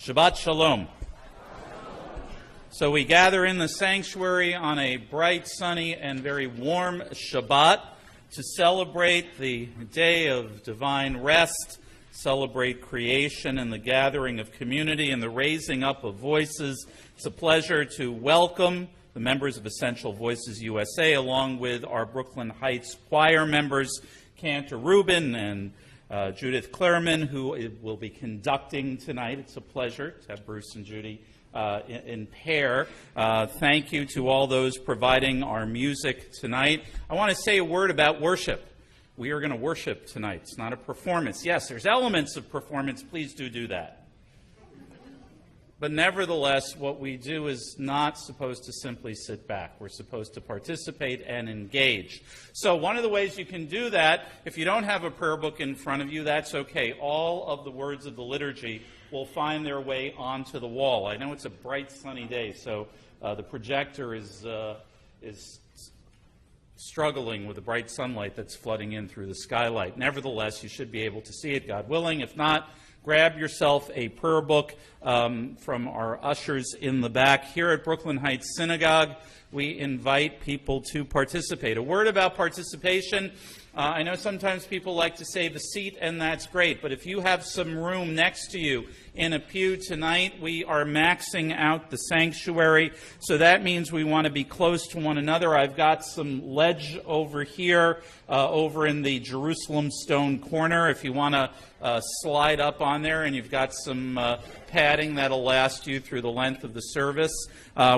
Shabbat Shalom. So we gather in the sanctuary on a bright, sunny, and very warm Shabbat to celebrate the day of divine rest, celebrate creation and the gathering of community and the raising up of voices. It's a pleasure to welcome the members of Essential Voices USA, along with our Brooklyn Heights choir members, Cantor Rubin and Judith Klerman, who will be conducting tonight. It's a pleasure to have Bruce and Judy in pair. Thank you to all those providing our music tonight. I want to say a word about worship. We are going to worship tonight. It's not a performance. Yes, there's elements of performance. Please do that. But nevertheless, what we do is not supposed to simply sit back. We're supposed to participate and engage. So one of the ways you can do that, if you don't have a prayer book in front of you, that's okay. All of the words of the liturgy will find their way onto the wall. I know it's a bright, sunny day, so the projector is struggling with the bright sunlight that's flooding in through the skylight. Nevertheless, you should be able to see it, God willing. If not, grab yourself a prayer book from our ushers in the back. Here at Brooklyn Heights Synagogue, we invite people to participate. A word about participation. I know sometimes people like to save a seat, and that's great, but if you have some room next to you in a pew tonight, we are maxing out the sanctuary, so that means we want to be close to one another. I've got some ledge over here, over in the Jerusalem stone corner, if you want to slide up on there, and you've got some padding that'll last you through the length of the service.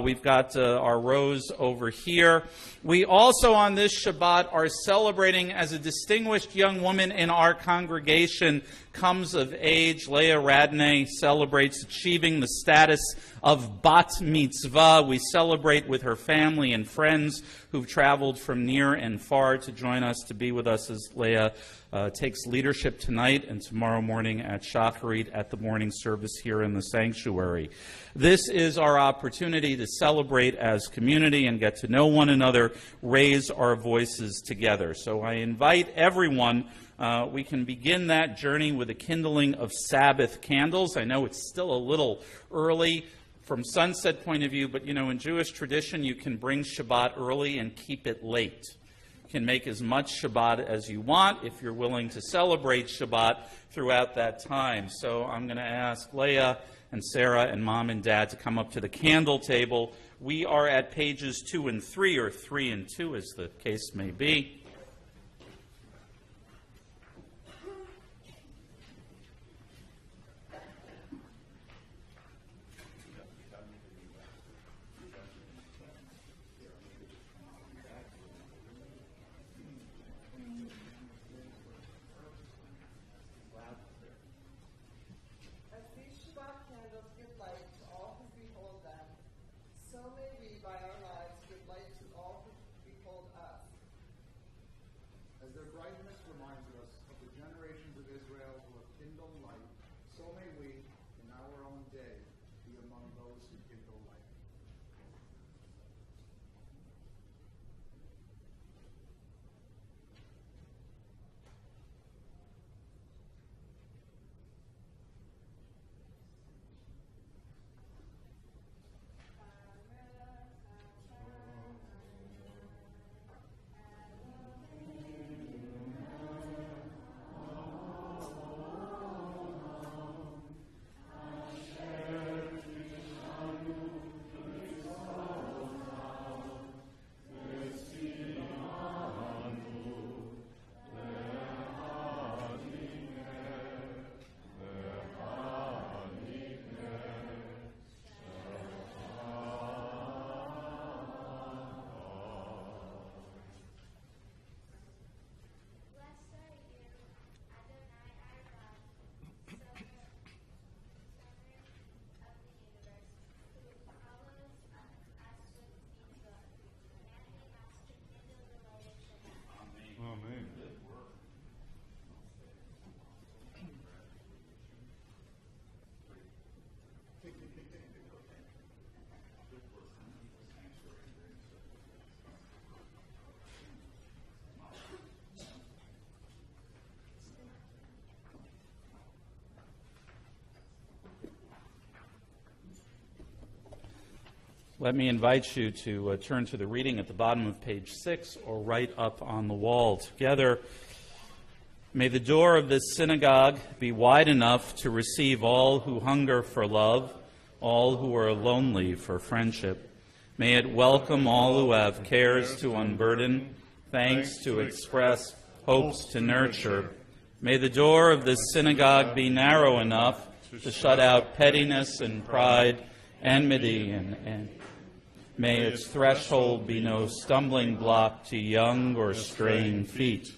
We've got our rows over here. We also on this Shabbat are celebrating as a distinguished young woman in our congregation comes of age. Leah Radney celebrates achieving the status of bat mitzvah. We celebrate with her family and friends who've traveled from near and far to join us, to be with us as Leah takes leadership tonight and tomorrow morning at Shacharit at the morning service here in the sanctuary. This is our opportunity to celebrate as community and get to know one another, raise our voices together. So I invite everyone, we can begin that journey with a kindling of Sabbath candles. I know it's still a little early from sunset point of view, but in Jewish tradition, you can bring Shabbat early and keep it late. You can make as much Shabbat as you want if you're willing to celebrate Shabbat throughout that time. So I'm going to ask Leah and Sarah and Mom and Dad to come up to the candle table. We are at pages 2 and 3, or 3 and 2 as the case may be. Let me invite you to turn to the reading at the bottom of page 6 or right up on the wall together. May the door of this synagogue be wide enough to receive all who hunger for love, all who are lonely for friendship. May it welcome all who have cares to unburden, thanks to express, hopes to nurture. May the door of this synagogue be narrow enough to shut out pettiness and pride, enmity and may its threshold be no stumbling block to young or straying feet.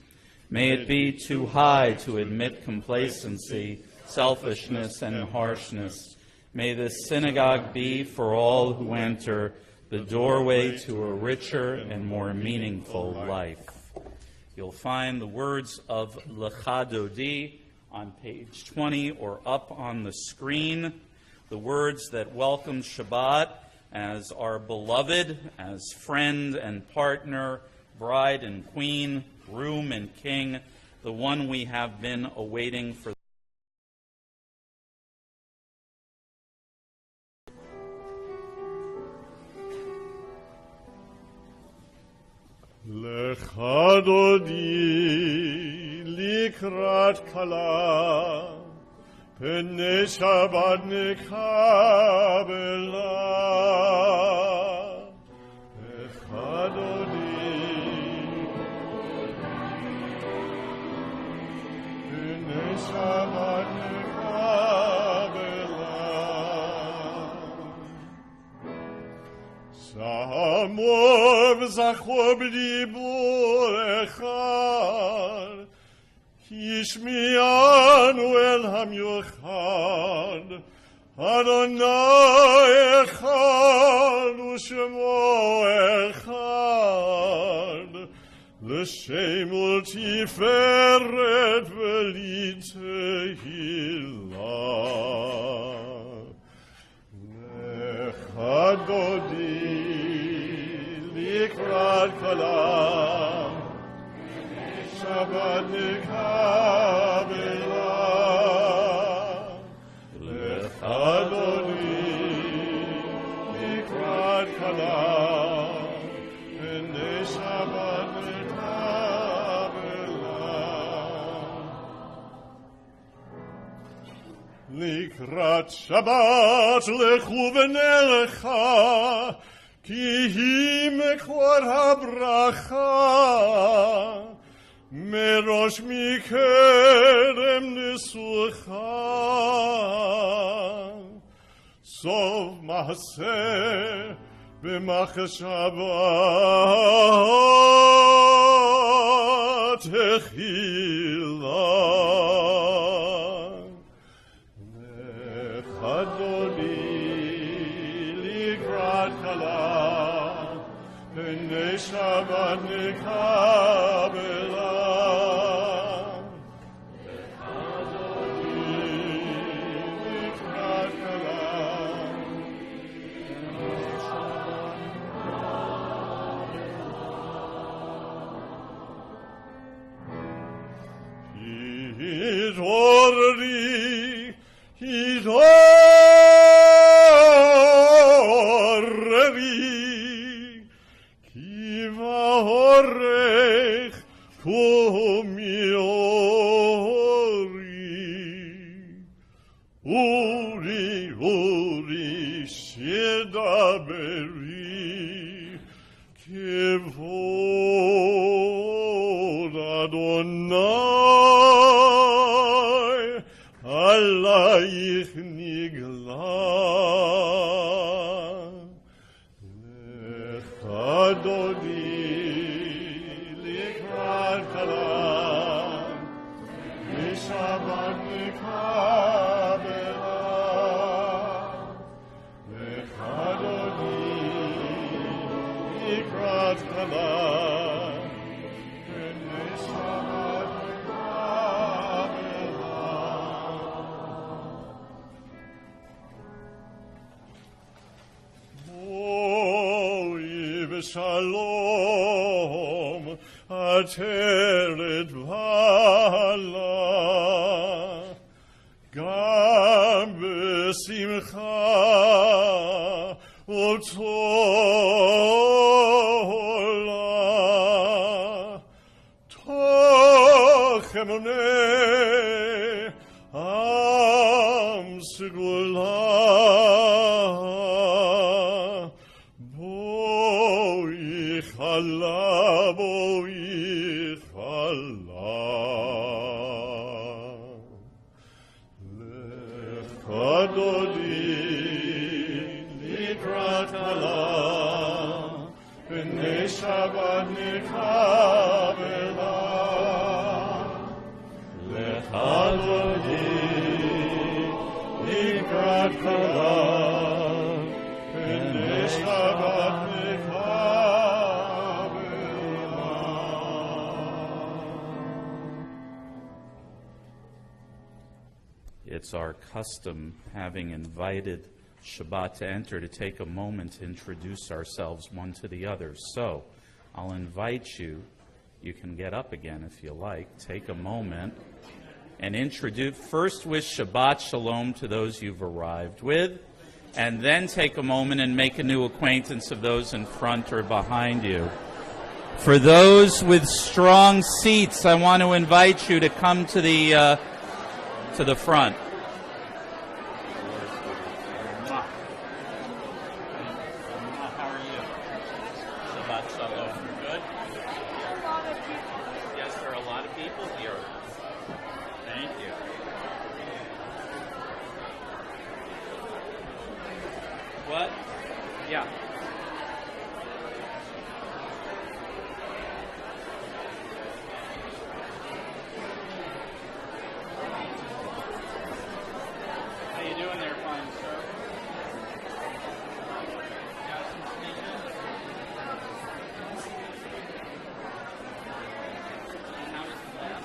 May it be too high to admit complacency, selfishness, and harshness. May this synagogue be, for all who enter, the doorway to a richer and more meaningful life. You'll find the words of Lecha Dodi on page 20 or up on the screen, the words that welcome Shabbat as our beloved, as friend and partner, bride and queen, groom and king, the one we have been awaiting for. Lecha Dodi likrat kala Pnei Shabbat nekabela Lecha Dodi Pnei Shabbat nekabela Samor v'zachor b'dibur echad Yishmi'anu el hamyochad Adonai echad u'shemo echad L'shem u'tiferet v'litehillah Lecha Dodi likrat kalam Shabbat nekabela Lecha Dodi likrat kalam Pnei Shabbat nekabela Likrat Shabbat lechu v'nelecha Ki hi mekor habracha Merosh mikerem nisucha Sov mahaseh b'machshavat echila Lecha Dodi likrat kala Pnei Shabbat nekabela Adonai alayich nigla Lecha Dodi likrat kala Shabbat nekabela Lecha Dodi likrat kala Shalom ateret vala Gam b'simcha Otola Tochemone Am Segula Boichala Boichala Lechadodi Likratala B'nei Shabbat Nikavela Lechadodi Likratala B'nei Shabbat Nikavela. It's our custom, having invited Shabbat to enter, to take a moment to introduce ourselves one to the other. So, I'll invite you. You can get up again if you like. Take a moment and introduce. First, wish Shabbat Shalom to those you've arrived with, and then take a moment and make a new acquaintance of those in front or behind you. For those with strong seats, I want to invite you to come to the front. How are you? Shabbat Shalom. Good? Yes, there are a lot of people here. Thank you. What? Yeah. How you doing there, fine sir? Nice to meet you. And how was the class?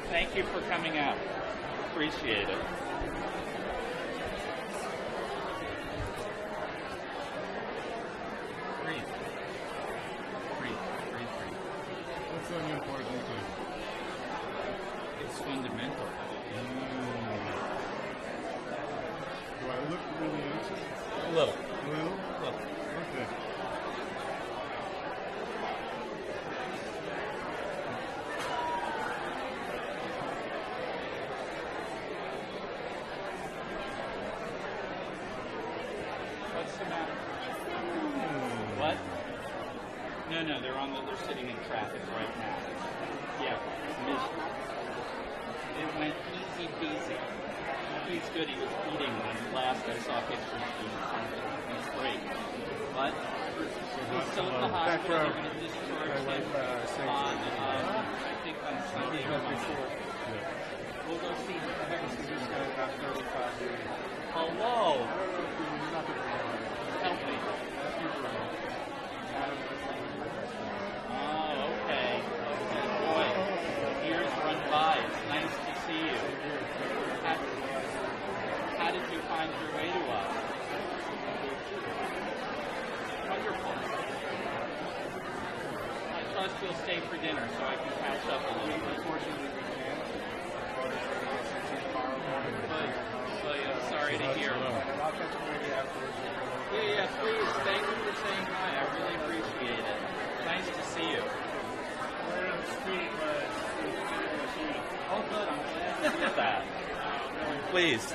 Thank you for coming out. Appreciate it. Breathe. Breathe. Breathe. Breathe. What's so important to you? It's fundamental. Do I look really anxious? A little. A little? Look. Okay. What's the matter? What? No, they're sitting in traffic right now. Yeah, miserable. It went easy peasy. He's good. He was eating when last I saw pictures. He's great. But he's still in the hospital. They're going to discharge him on, I think on Sunday or Monday. We'll go see him. Hello. Help me. Oh, okay. Boy, years run by. It's nice to see you. How did you find your way to us? Wonderful. I trust you'll stay for dinner so I can catch up a little bit. Unfortunately, we can't. Sorry to hear. Yeah, please. Thank you for saying hi. I really appreciate it. Nice to see you. We're in the street, but Oh, good. I'm glad to hear that. Please.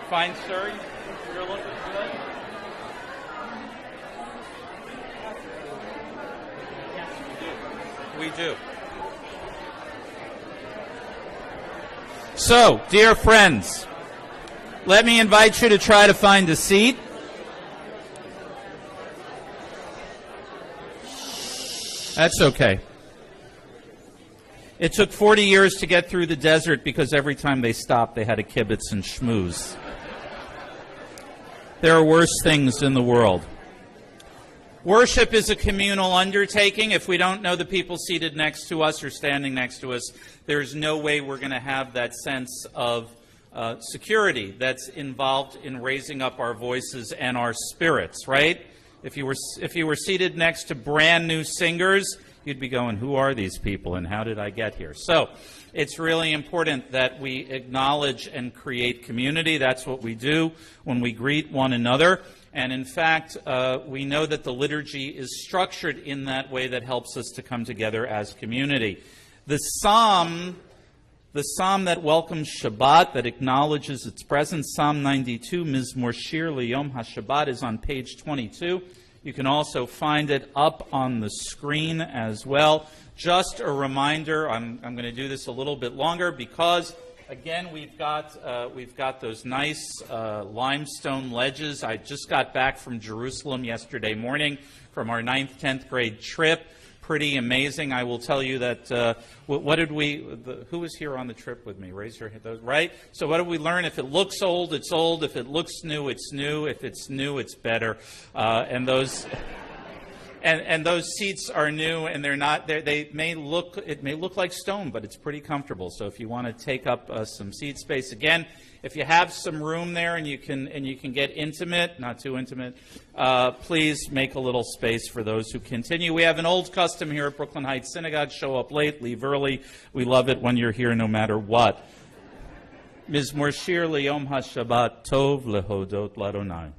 Fine, sir. You're looking good. Yes, we do. So, dear friends, let me invite you to try to find a seat. That's okay. It took 40 years to get through the desert because every time they stopped, they had a kibbutz and schmooze. There are worse things in the world. Worship is a communal undertaking. If we don't know the people seated next to us or standing next to us, there's no way we're going to have that sense of security that's involved in raising up our voices and our spirits, right? If you were seated next to brand new singers, you'd be going, who are these people and how did I get here? So it's really important that we acknowledge and create community. That's what we do when we greet one another. And in fact, we know that the liturgy is structured in that way that helps us to come together as community. The psalm that welcomes Shabbat, that acknowledges its presence, Psalm 92, Mizmor Shir Liyom HaShabbat, is on page 22. You can also find it up on the screen as well. Just a reminder, I'm going to do this a little bit longer because, again, we've got those nice limestone ledges. I just got back from Jerusalem yesterday morning from our 9th, 10th grade trip. Pretty amazing. I will tell you that, who was here on the trip with me? Raise your hand, right? So what did we learn? If it looks old, it's old. If it looks new, it's new. If it's new, it's better. And those seats are new, and they're not. It may look like stone, but it's pretty comfortable. So if you want to take up some seat space, again, if you have some room there and you can get intimate, not too intimate, please make a little space for those who continue. We have an old custom here at Brooklyn Heights Synagogue: show up late, leave early. We love it when you're here, no matter what. Mizmor Shir Liyom HaShabbat Tov Lehodot L'Adonai.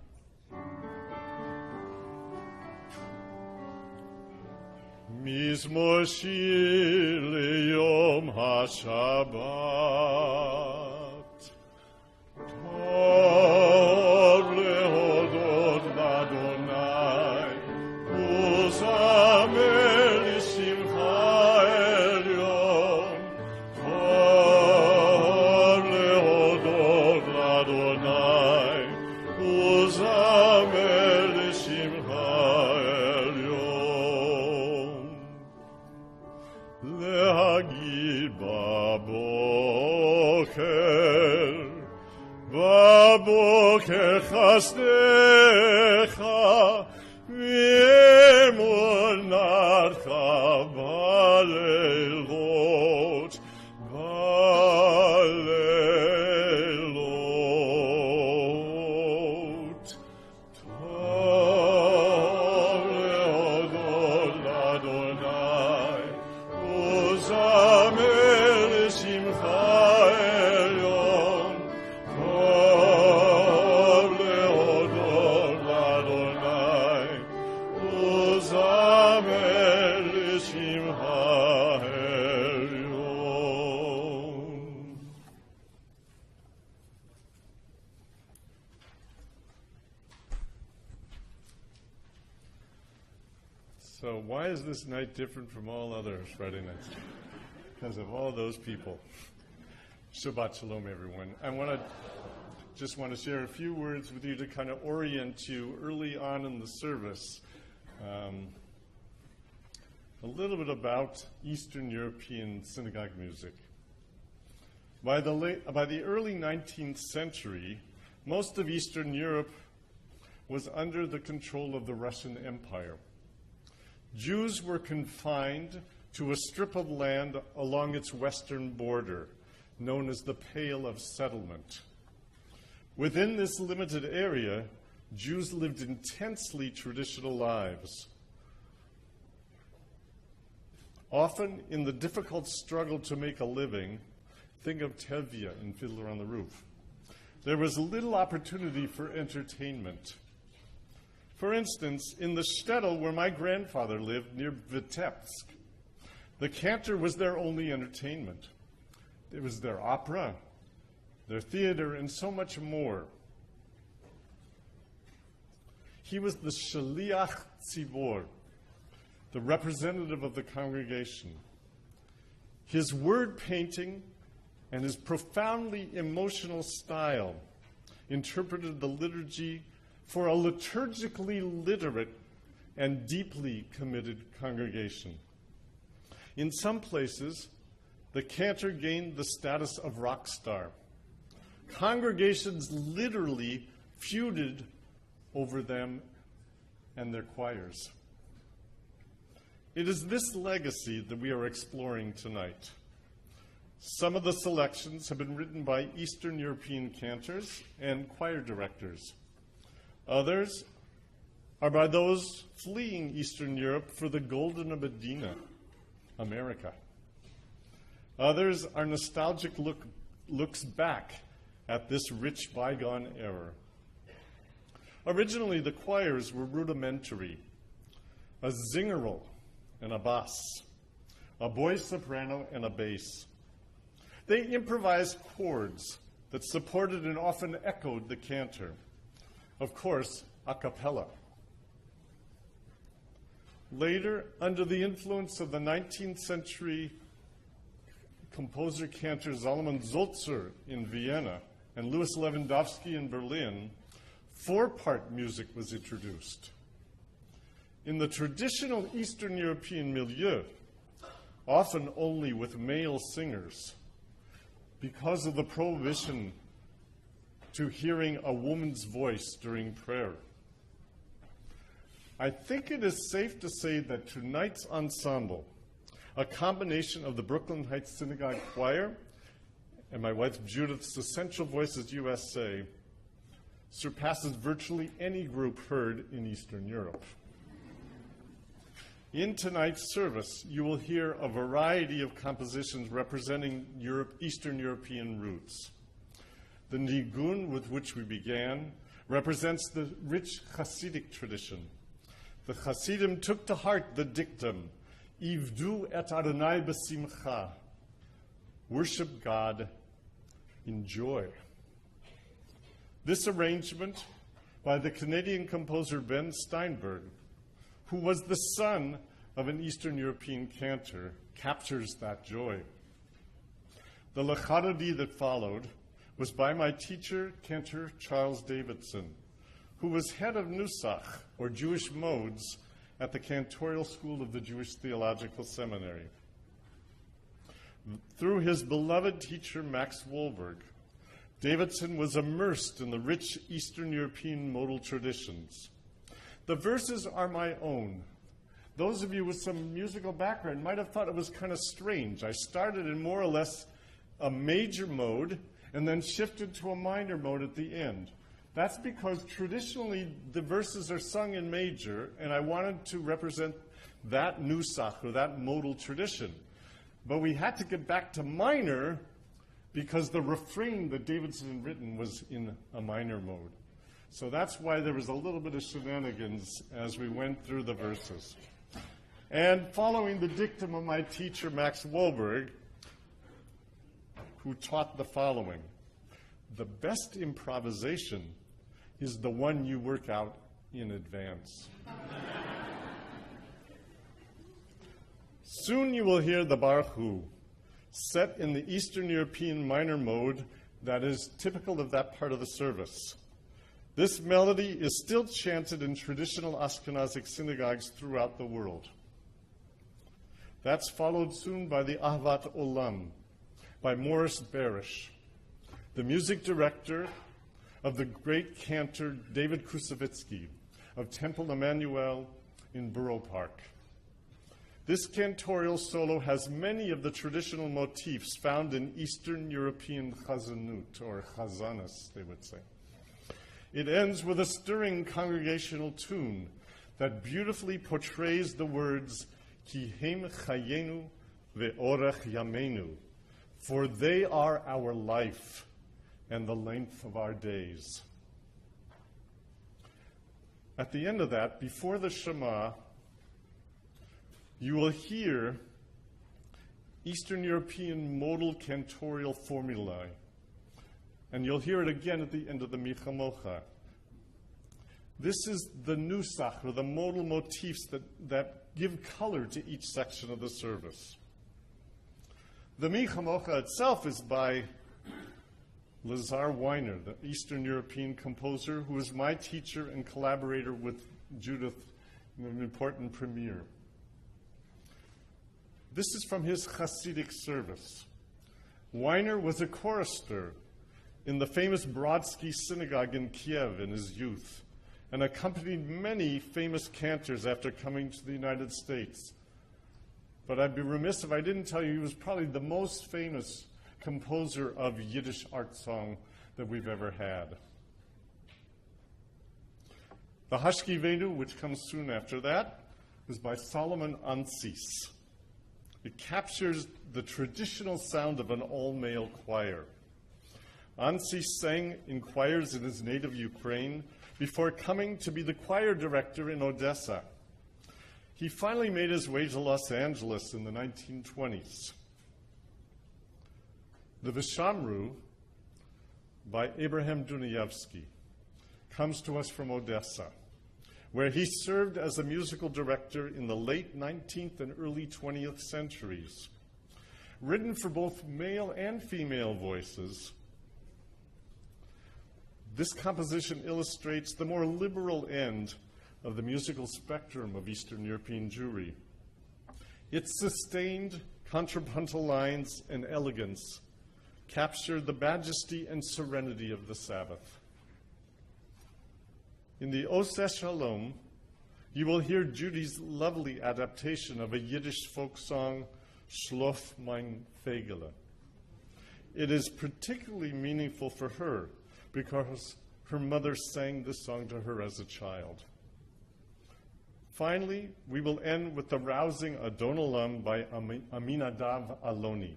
Mizmor Shir Liyom HaShabbat Tov lehodot l'Adonai uzamer l'simcha elyon Tov lehodot l'Adonai uzamer l'simcha elyon Lehagid baboker בבוקר חסדך ואמונתך בלילות טוב להודות לאדוני וזמר לשמחה עליון So why is this night different from all other Friday nights? Because of all those people. Shabbat Shalom, everyone. I just want to share a few words with you to kind of orient you early on in the service. A little bit about Eastern European synagogue music. By the early 19th century, most of Eastern Europe was under the control of the Russian Empire. Jews were confined to a strip of land along its western border, known as the Pale of Settlement. Within this limited area, Jews lived intensely traditional lives. Often, in the difficult struggle to make a living, think of Tevye in Fiddler on the Roof, there was little opportunity for entertainment. For instance, in the shtetl where my grandfather lived near Vitebsk, the cantor was their only entertainment. It was their opera, their theater, and so much more. He was the Shaliach Tzibor, the representative of the congregation. His word painting and his profoundly emotional style interpreted the liturgy for a liturgically literate and deeply committed congregation. In some places, the cantor gained the status of rock star. Congregations literally feuded over them and their choirs. It is this legacy that we are exploring tonight. Some of the selections have been written by Eastern European cantors and choir directors. Others are by those fleeing Eastern Europe for the golden Medina, America. Others are nostalgic looks back at this rich bygone era. Originally, the choirs were rudimentary: a zingerl and a bass, a boy soprano and a bass. They improvised chords that supported and often echoed the cantor, of course, a cappella. Later, under the influence of the 19th century composer-cantor Salomon Zolzer in Vienna and Louis Lewandowski in Berlin, four-part music was introduced. In the traditional Eastern European milieu, often only with male singers, because of the prohibition to hearing a woman's voice during prayer. I think it is safe to say that tonight's ensemble, a combination of the Brooklyn Heights Synagogue Choir and my wife Judith's Essential Voices USA, surpasses virtually any group heard in Eastern Europe. In tonight's service, you will hear a variety of compositions representing Eastern European roots. The nigun with which we began represents the rich Hasidic tradition. The Hasidim took to heart the dictum, Ivdu et Adonai b'simcha, worship God in joy. This arrangement by the Canadian composer Ben Steinberg, who was the son of an Eastern European cantor, captures that joy. The Lechadodi that followed was by my teacher, cantor Charles Davidson, who was head of Nusach, or Jewish modes, at the Cantorial School of the Jewish Theological Seminary. Through his beloved teacher, Max Wohlberg, Davidson was immersed in the rich Eastern European modal traditions. The verses are my own. Those of you with some musical background might have thought it was kind of strange. I started in more or less a major mode and then shifted to a minor mode at the end. That's because traditionally the verses are sung in major, and I wanted to represent that nusach, or that modal tradition. But we had to get back to minor because the refrain that Davidson had written was in a minor mode. So that's why there was a little bit of shenanigans as we went through the verses. And following the dictum of my teacher, Max Wohlberg, who taught the following: the best improvisation is the one you work out in advance. Soon you will hear the Baruch Hu, set in the Eastern European minor mode that is typical of that part of the service. This melody is still chanted in traditional Ashkenazic synagogues throughout the world. That's followed soon by the Ahvat Olam, by Morris Barish, the music director of the great cantor David Krusevitsky of Temple Emmanuel in Borough Park. This cantorial solo has many of the traditional motifs found in Eastern European chazanut, or chazanas, they would say. It ends with a stirring congregational tune that beautifully portrays the words, Ki hem chayenu ve'orech yamenu, for they are our life and the length of our days. At the end of that, before the Shema, you will hear Eastern European modal cantorial formulae, and you'll hear it again at the end of the Michamocha. This is the nusach, or the modal motifs that give color to each section of the service. The Michamocha itself is by Lazar Weiner, the Eastern European composer, who was my teacher and collaborator with Judith in an important premiere. This is from his Hasidic service. Weiner was a chorister in the famous Brodsky Synagogue in Kiev in his youth, and accompanied many famous cantors after coming to the United States. But I'd be remiss if I didn't tell you he was probably the most famous composer of Yiddish art song that we've ever had. The Hashkivenu, which comes soon after that, was by Solomon Ansis. It captures the traditional sound of an all-male choir. Ansis sang in choirs in his native Ukraine before coming to be the choir director in Odessa. He finally made his way to Los Angeles in the 1920s. The Vishamru by Abraham Dunayevsky comes to us from Odessa, where he served as a musical director in the late 19th and early 20th centuries. Written for both male and female voices, this composition illustrates the more liberal end of the musical spectrum of Eastern European Jewry. Its sustained contrapuntal lines and elegance capture the majesty and serenity of the Sabbath. In the Oseh Shalom, you will hear Judy's lovely adaptation of a Yiddish folk song, Shlof mein Fegele. It is particularly meaningful for her because her mother sang this song to her as a child. Finally, we will end with the rousing Adon Olam by Aminadav Aloni,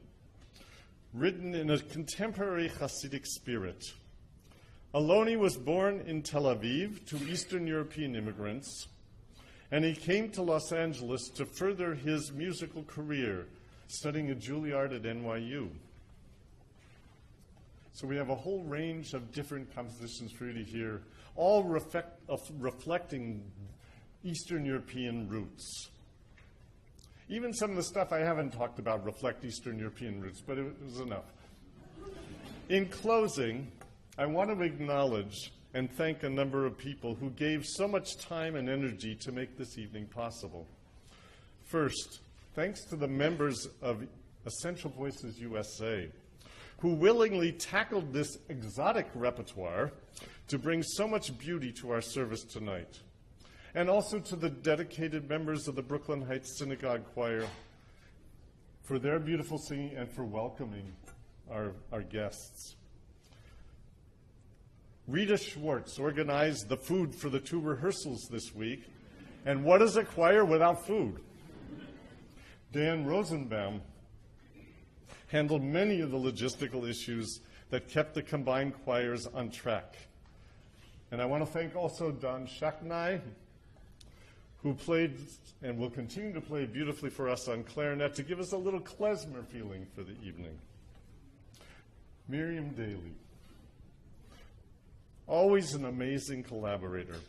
written in a contemporary Hasidic spirit. Aloni was born in Tel Aviv to Eastern European immigrants, and he came to Los Angeles to further his musical career, studying at Juilliard at NYU. So we have a whole range of different compositions for you to hear, all reflecting Eastern European roots. Even some of the stuff I haven't talked about reflect Eastern European roots, but it was enough. In closing, I want to acknowledge and thank a number of people who gave so much time and energy to make this evening possible. First, thanks to the members of Essential Voices USA, who willingly tackled this exotic repertoire to bring so much beauty to our service tonight. And also to the dedicated members of the Brooklyn Heights Synagogue Choir for their beautiful singing and for welcoming our guests. Rita Schwartz organized the food for the 2 rehearsals this week. And what is a choir without food? Dan Rosenbaum handled many of the logistical issues that kept the combined choirs on track. And I want to thank also Don Shaknai, who played and will continue to play beautifully for us on clarinet to give us a little klezmer feeling for the evening. Miriam Daly, always an amazing collaborator.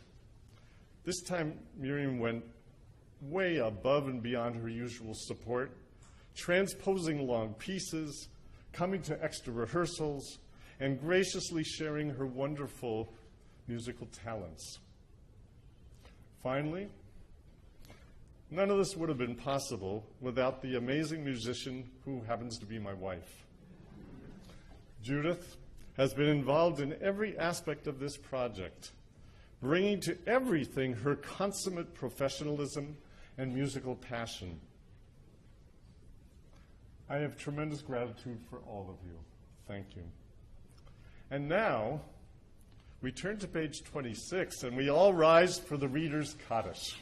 This time, Miriam went way above and beyond her usual support, transposing long pieces, coming to extra rehearsals, and graciously sharing her wonderful musical talents. Finally, none of this would have been possible without the amazing musician who happens to be my wife. Judith has been involved in every aspect of this project, bringing to everything her consummate professionalism and musical passion. I have tremendous gratitude for all of you. Thank you. And now, we turn to page 26, and we all rise for the Reader's Kaddish.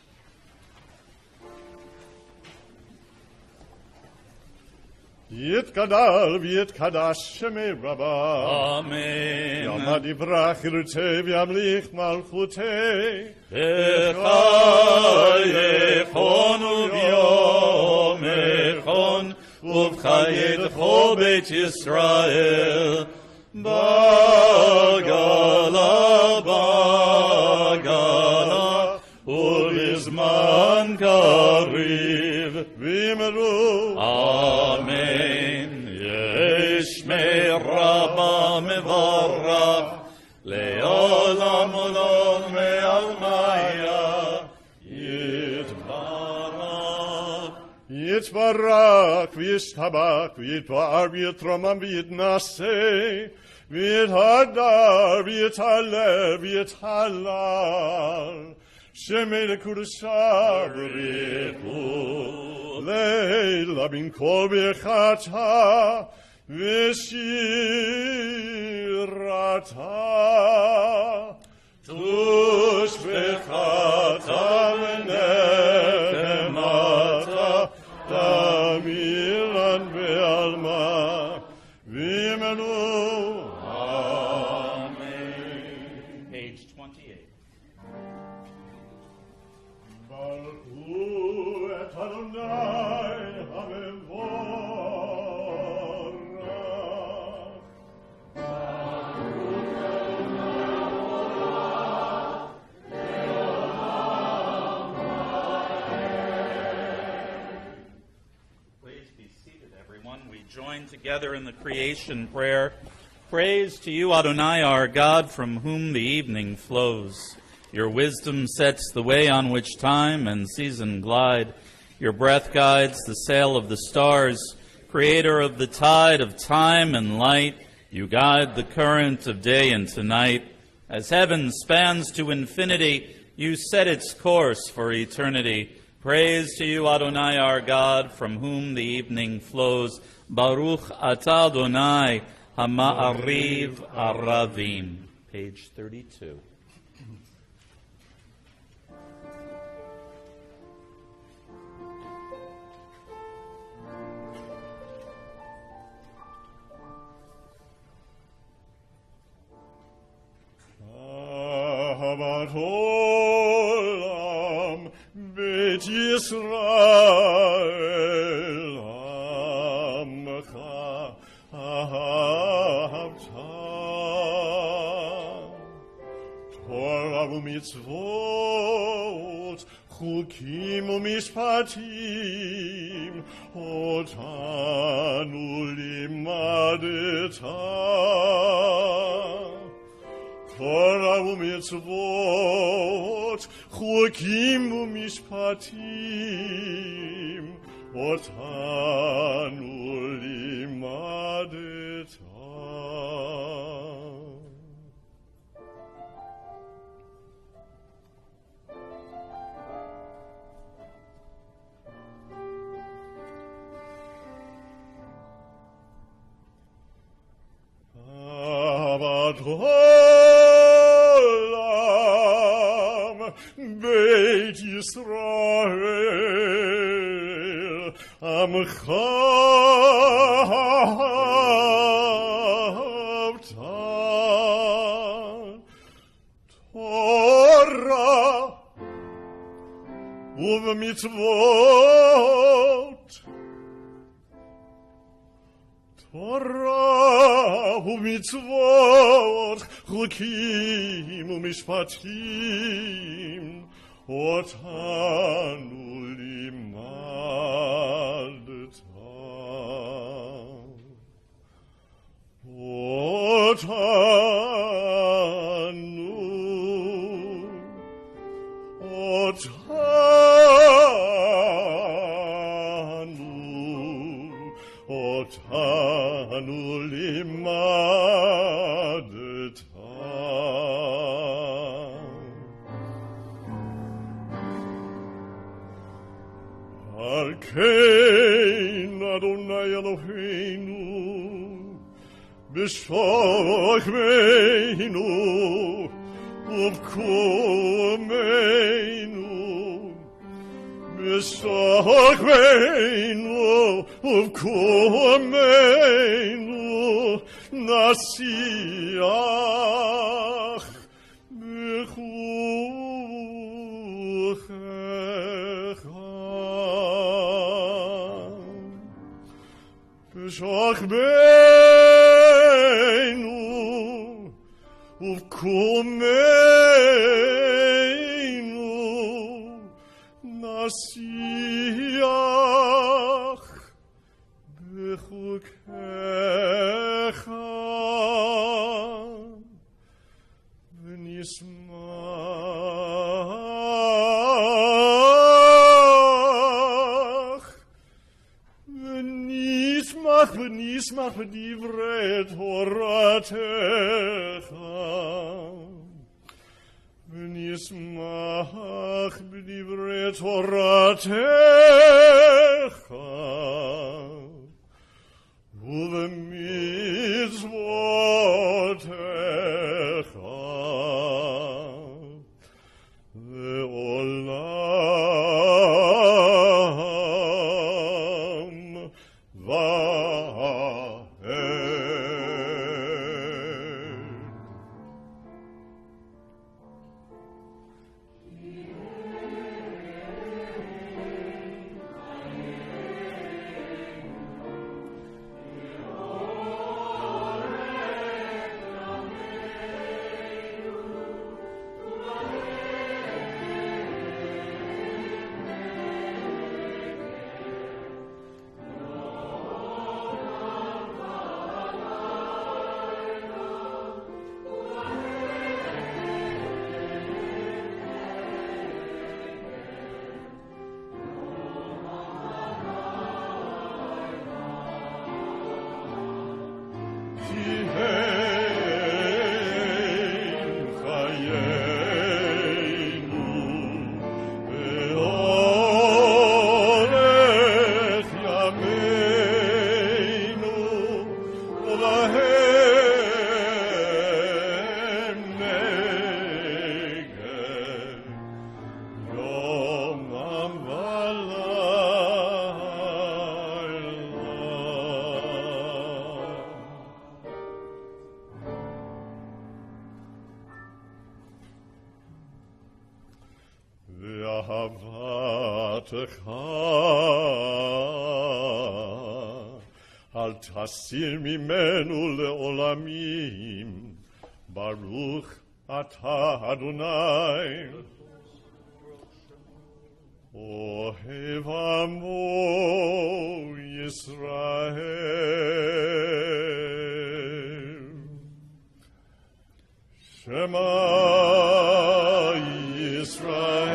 Yitkadal v'yitkadash shemei Rabbah. Amen. Yamad yivrach irutei v'yamlich malchutei. B'chayechon u'vyomechon u'v'chayetcho Beit Yisrael. Bagala, bagala, u'bizman kariv. V'yimeru. Amen. Yeshmei Rabba mevarach, le'olam olam me'almaya, yitbarach. Yitbarach v'yishtabach v'yitbar v'yitromam v'yitnaseh v'yitadar, v'yitaleh, v'yitalal, shemei lekudashah b'richu, leila bin kol birchata, v'shirata, tushbechata v'nechemata, tamiran ve'alma, v'imenu. Amen. Page 28. Baruchu et Adonai hamevorach. Please be seated, everyone. We join together in the creation prayer. Praise to you, Adonai, our God, from whom the evening flows. Your wisdom sets the way on which time and season glide. Your breath guides the sail of the stars. Creator of the tide of time and light, you guide the current of day into night. As heaven spans to infinity, you set its course for eternity. Praise to you, Adonai, our God, from whom the evening flows. Baruch atah Adonai, Hama'ariv Aravim. Page 32. Ahavat olam beit Yisrael amcha ahavta Torah u'mitzvot chukim u'mishpatim otanu limadeta Torah u'mitzvot, chukim u'mishpatim, otanu limadeta. Ahavat olam beit Yisrael amcha ahavta Torah u'mitzvot Torah u'mitzvot, chukim u'mishpatim, otanu limadeta. Otanu limadeta. Al kein Adonai Eloheinu, b'shokmeinu, ubkumeinu, b'shokmeinu, ubkumeinu, nasiach, b'chuchecha. B'shokmeinu, ubkumeinu, nasiach b'chukecha v'nismach ונשמח בדברי תורתך. ונשמח בדברי תורתך. ובמצוותיך. לעולם ועד. ואהבתך אל תסיר ממנו לעולמים. ברוך אתה אדוני אוהב עמו ישראל. שמע ישראל,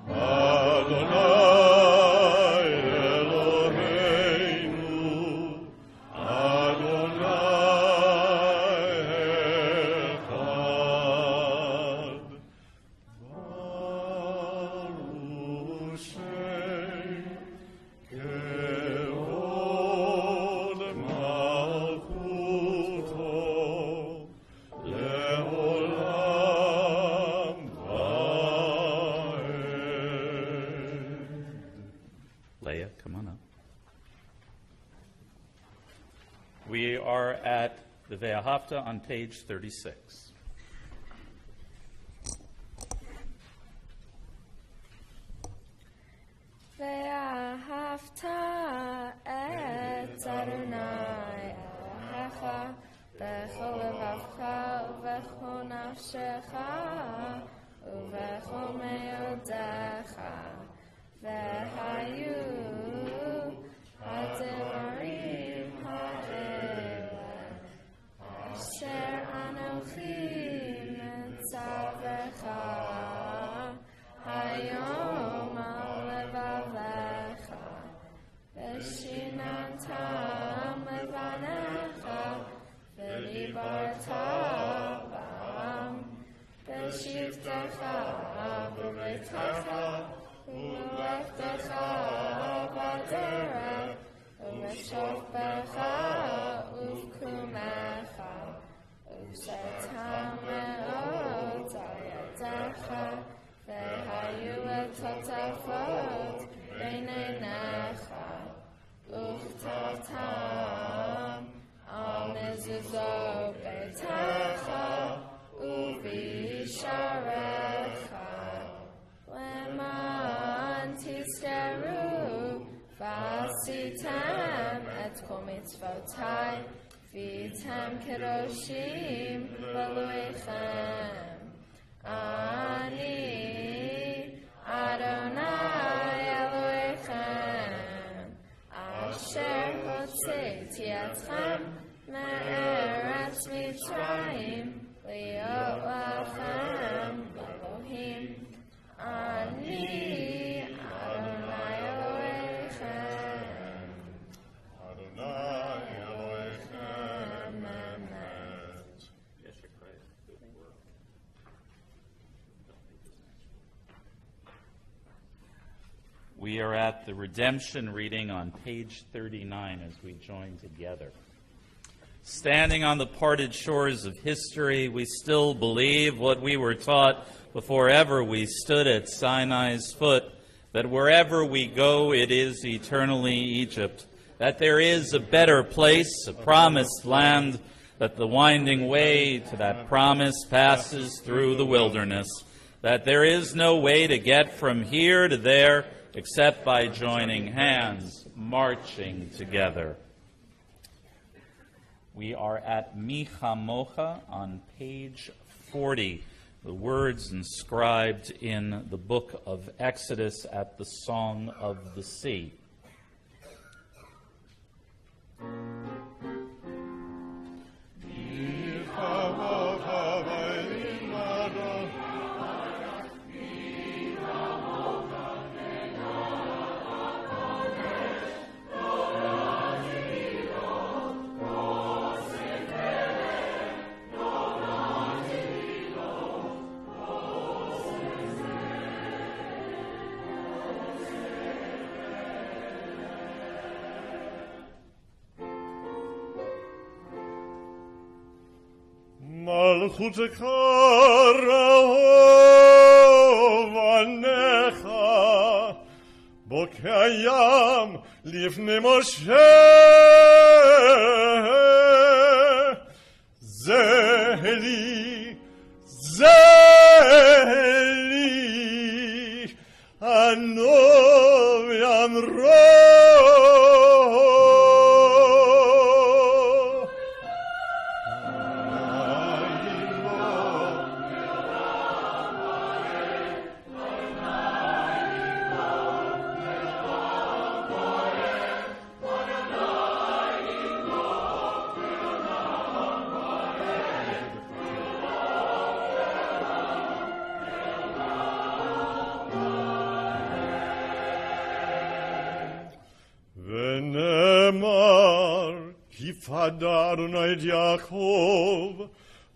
אדוני אלוהינו, אדוני אחד. ברוך שם כבוד מלכותו לעולם ועד. Leah, come on up. We are at the Ve'ahavta on page 36. ואהבת את אדוני אלוהיך בכל לבבך ובכל נפשך ובכל מאודך. והיו הדברים האלה אשר אנוכי מצווך היום על לבבך, ושיננתם לבניך, ודיברת בם בשבתך בביתך ובלכתך בדרך ובשוכבך ובקומך, ושתם מאוד על ידך, והיו לטוטפות בין עיניך, וכתבתם על מזוזות ביתך ובשעריך, למען תזכרו ועשיתם את כל מצוותי, והייתם קדושים לאלוהיכם. אני אדוני אלוהיכם, אשר הוצאתי אתכם מארץ מצרים, להיות לכם אלוהים. אני אדוני אלוהיכם. אדוני We are at the redemption reading on page 39 as we join together. Standing on the parted shores of history, we still believe what we were taught before ever we stood at Sinai's foot, that wherever we go, it is eternally Egypt, that there is a better place, a promised land, that the winding way to that promise passes through the wilderness, that there is no way to get from here to there except by joining hands, marching together. We are at Micha Mocha on page 40, the words inscribed in the book of Exodus at the Song of the Sea. Malchutך רעוב ענך, בוקע ים לפני משה, זה לי, ענו ויאמרו, פדה אדוני את יעקב,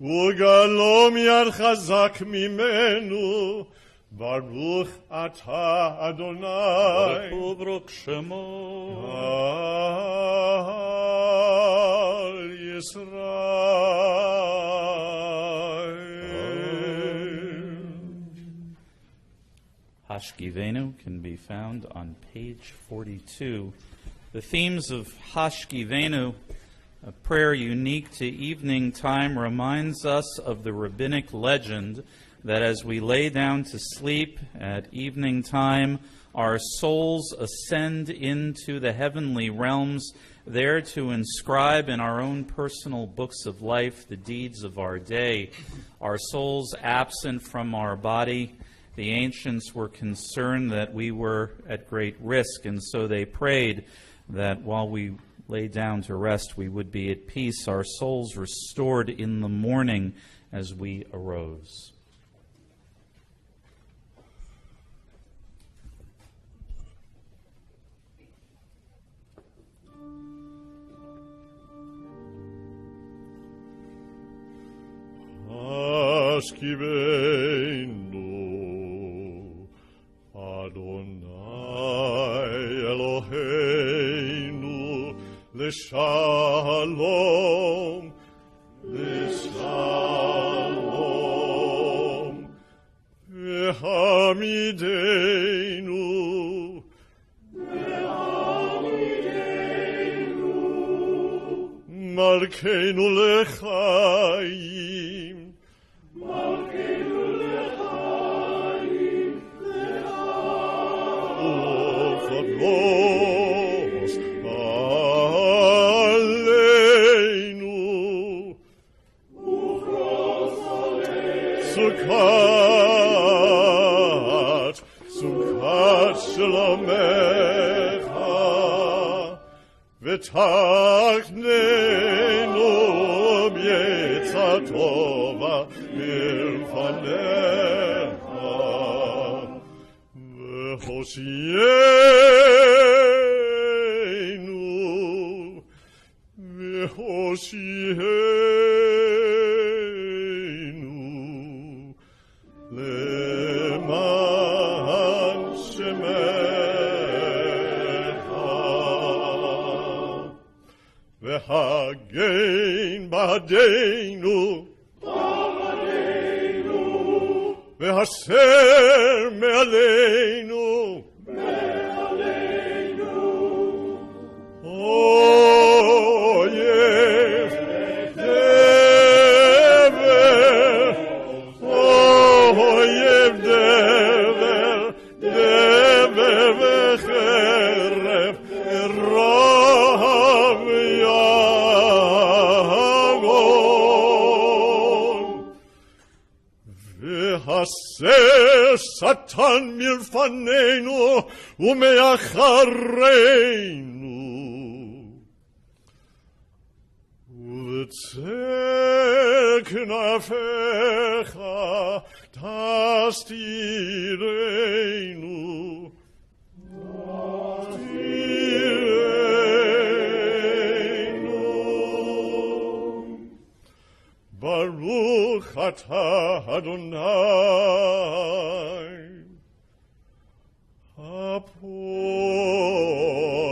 וגלו מיד חזק ממנו, ברוך אתה אדוני. וברוך שמו. על ישראל. Hashkivenu can be found on page 42. The themes of Hashkivenu, a prayer unique to evening time, reminds us of the rabbinic legend that as we lay down to sleep at evening time, our souls ascend into the heavenly realms, there to inscribe in our own personal books of life the deeds of our day. Our souls absent from our body, the ancients were concerned that we were at great risk, and so they prayed that while we lay down to rest, we would be at peace, our souls restored in the morning as we arose. Hashkivenu, Adonai Eloheinu, L'shalom, L'shalom, V'hamidenu, Malkeinu L'chaim, Ufadlos Aleinu, Sukkot Shalomecha, V'tachnenu b'yetza tova milfanecha, V'hoshienu, V'hoshienu, Leman Shemecha. והגן בעדנו, והסר מעלינו, אויב דבר, אויב דבר, דבר וחרב, רב יגון. והסר שטן מלפנינו ומאחרינו, ובצל כנפיך תסתירנו, ברוך אתה אדוני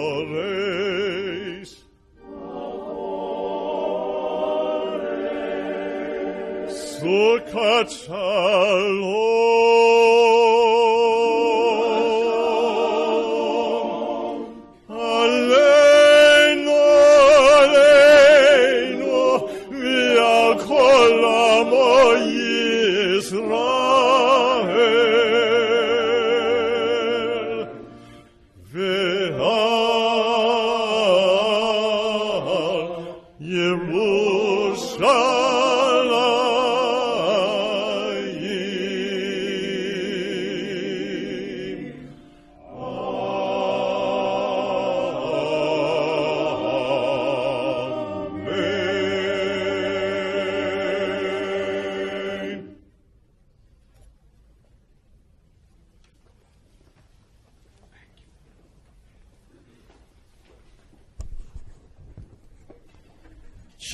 הפורש סוכת שלום עלינו, עלינו ועל כל עמו ישראל ועל ירושלים. Amen.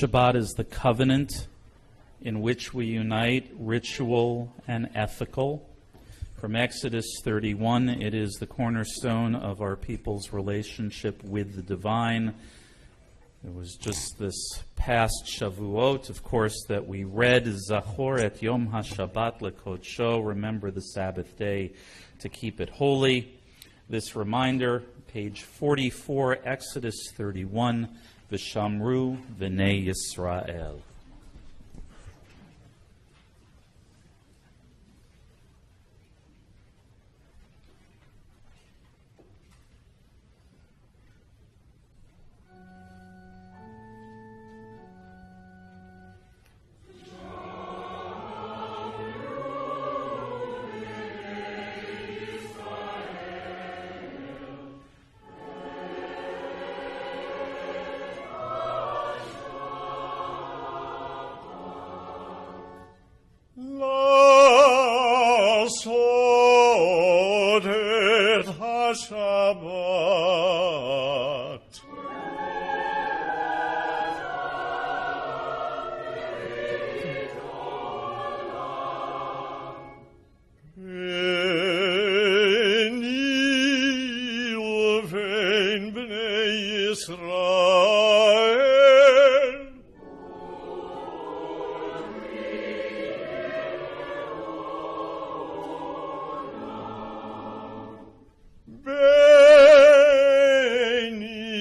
Shabbat is the covenant in which we unite ritual and ethical. From Exodus 31, it is the cornerstone of our people's relationship with the divine. It was just this past Shavuot, of course, that we read Zachor et Yom HaShabbat lekodsho, remember the Sabbath day to keep it holy. This reminder, page 44, Exodus 31, V'shamru v'nei Yisrael. לעשות את השבת. ביני ובין בני ישראל ביני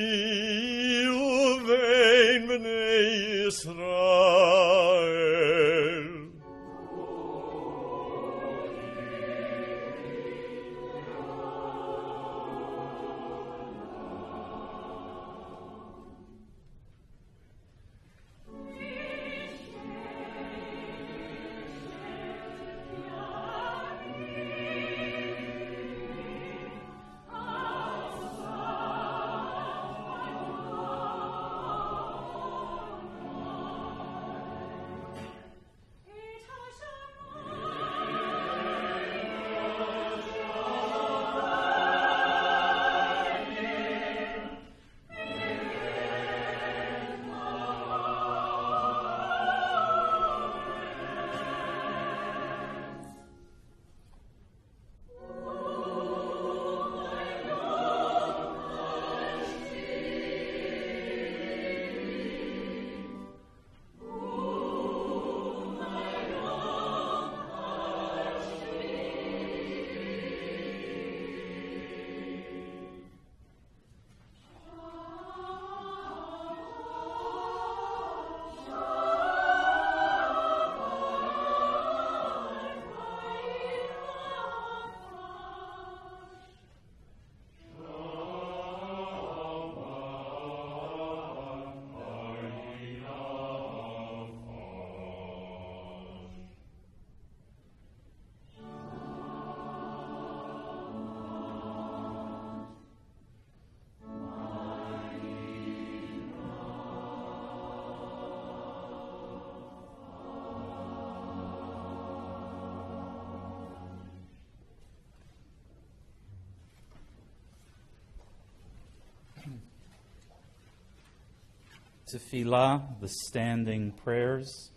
Tefillah, the standing prayers,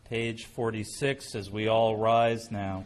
page 46, as we all rise now.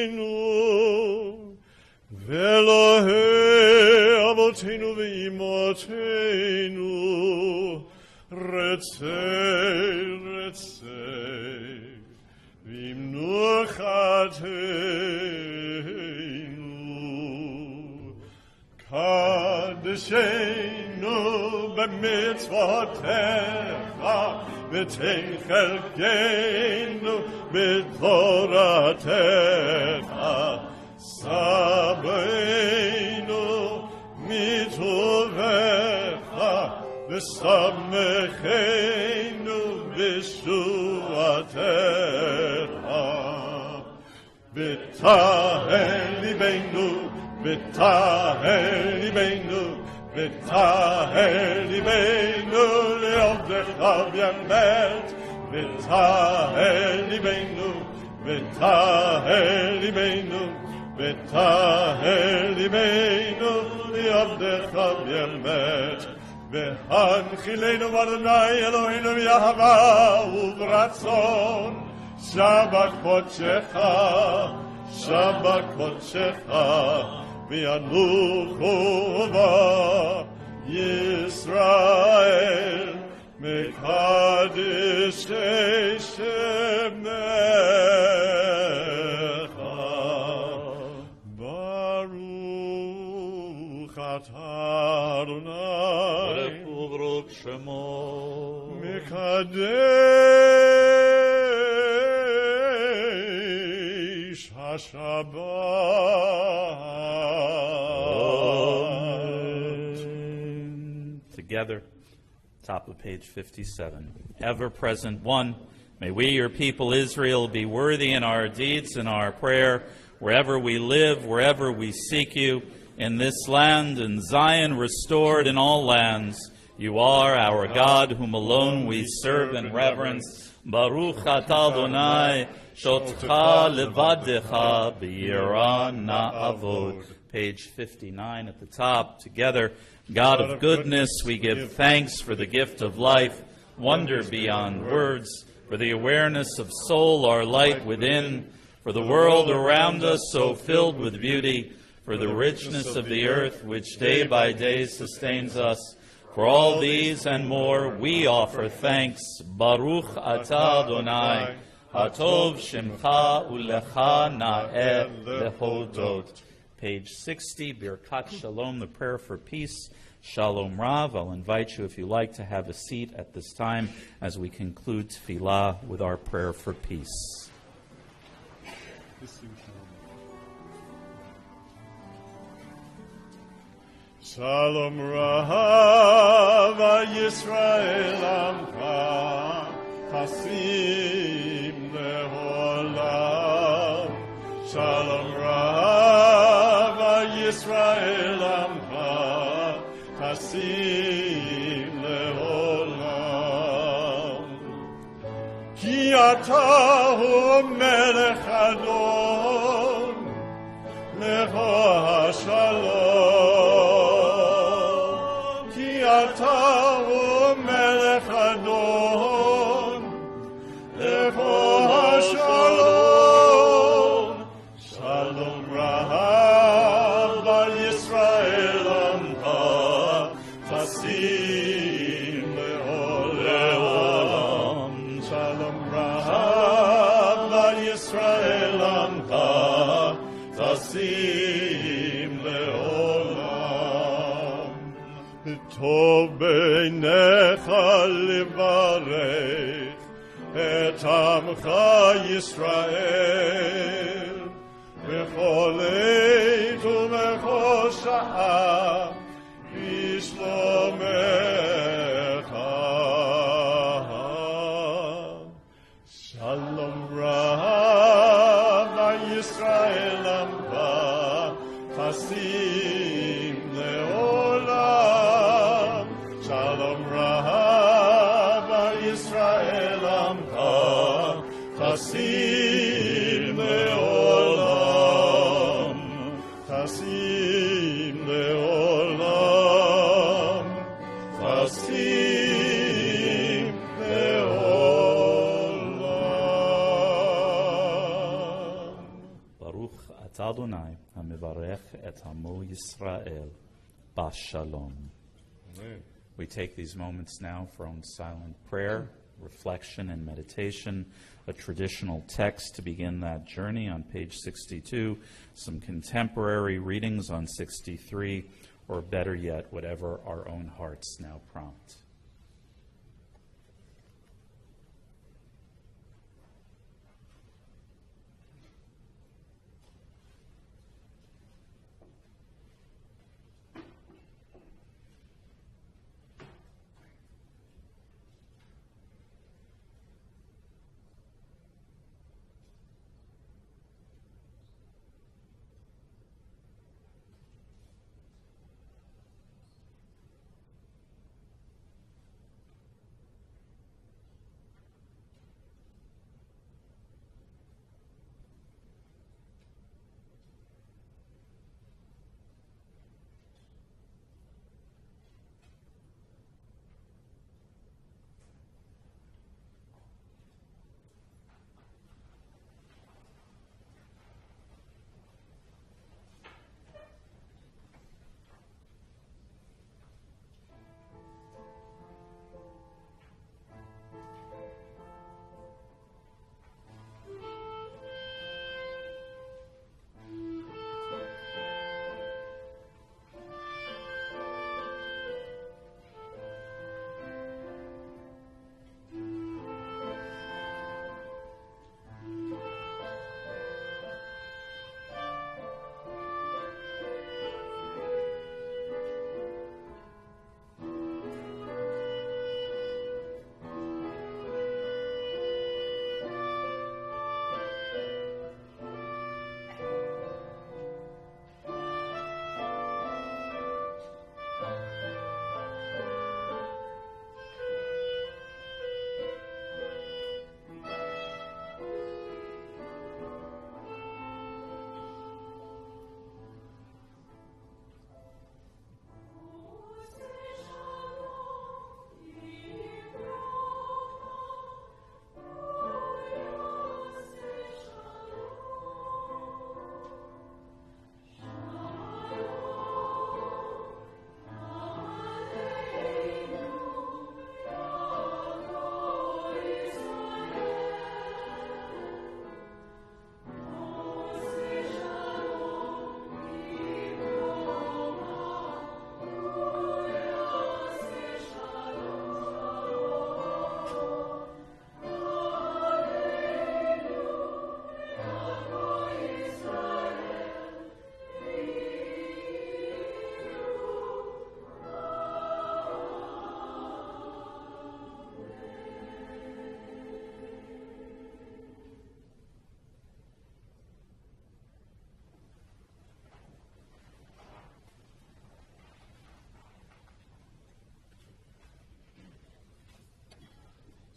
Eloheinu, Elohei Avotenu ve'imotenu, Retzei, v'imnuchatenu, Kadeshenu b'mitzvotecha, v'tein chelkenu b'toratecha, Sabeinu mitovecha, v'samechenu b'shuatecha. B'taher libeinu, b'taher libeinu, b'taher libeinu li'avdecha v'yamet, b'taher libeinu, b'taher libeinu, b'taher libeinu li'avdecha v'yamet. V'hanchilenu Adonai Eloheinu v'yahava u'v'ratzon, Shabbat kodechecha, Shabbat kodechecha, v'yanuchu ba Yisrael, mekadesh shemecha. Baruch atah Adonai, Baruch Shemo. mekadesh Shabbat. Together, top of page 57. Ever-present one, may we, your people Israel, be worthy in our deeds and our prayer, wherever we live, wherever we seek you, in this land, in Zion restored in all lands. You are our God, whom alone we serve and reverence. Baruch atah Adonai, shotcha levadecha, b'yirah na'avod. Page 59 at the top. Together, God of goodness, we give thanks for the gift of life, wonder beyond words, for the awareness of soul, our light within, for the world around us so filled with beauty, for the richness of the earth which day by day sustains us. For all these and more we offer thanks. Baruch atah Adonai, hatov shemcha ulecha na'eh lehodot. Page 60, Birkat Shalom, the prayer for peace. Shalom Rav. I'll invite you, if you like, to have a seat at this time as we conclude Tefillah with our prayer for peace. Shalom Rav Yisrael Amcha Chasim Leholam. Shalom Rav Yisrael Amcha Chasim Leholam. Ki ata hu melech Adon lecho hashalom. Ki ata hu melech Adon lecho hashalom. Shalom Rav Yisrael Amcha Chasim Leholam. Shalom Rav Yisrael Amcha Chasim Leholam. Tov beinecha livarech et amcha Yisrael bechol עת ובכל שעה בשלומך. Shalom Rav Yisrael Amcha Chasim Leolam. Shalom Rav Yisrael Amcha Chasim Leolam. Chasim Leolam. Chasim Leolam. Baruch atah Adonai, hamivarech et hamo Yisrael, bashalom. Amen. We take these moments now for own silent prayer, reflection, and meditation. A traditional text to begin that journey on page 62, some contemporary readings on 63, or better yet, whatever our own hearts now prompt.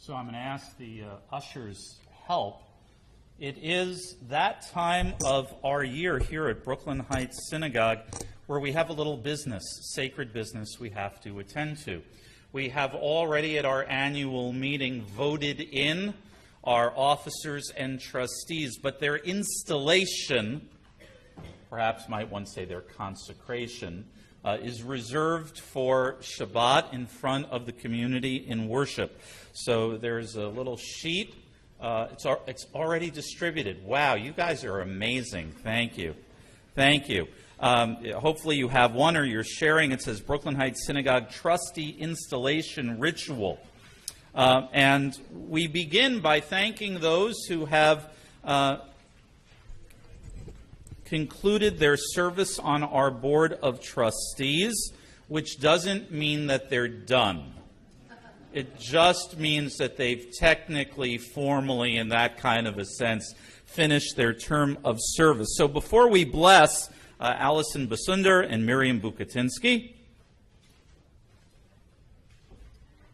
So I'm going to ask the ushers' help. It is that time of our year here at Brooklyn Heights Synagogue where we have a little business, sacred business we have to attend to. We have already at our annual meeting voted in our officers and trustees, but their installation, perhaps might one say their consecration, is reserved for Shabbat in front of the community in worship. So there's a little sheet. It's already distributed. Wow, you guys are amazing. Thank you. Thank you. Hopefully you have one or you're sharing. It says Brooklyn Heights Synagogue Trustee Installation Ritual. And we begin by thanking those who have concluded their service on our Board of Trustees, which doesn't mean that they're done. It just means that they've technically, formally, in that kind of a sense, finished their term of service. So before we bless Allison Basunder and Miriam Bukatinsky,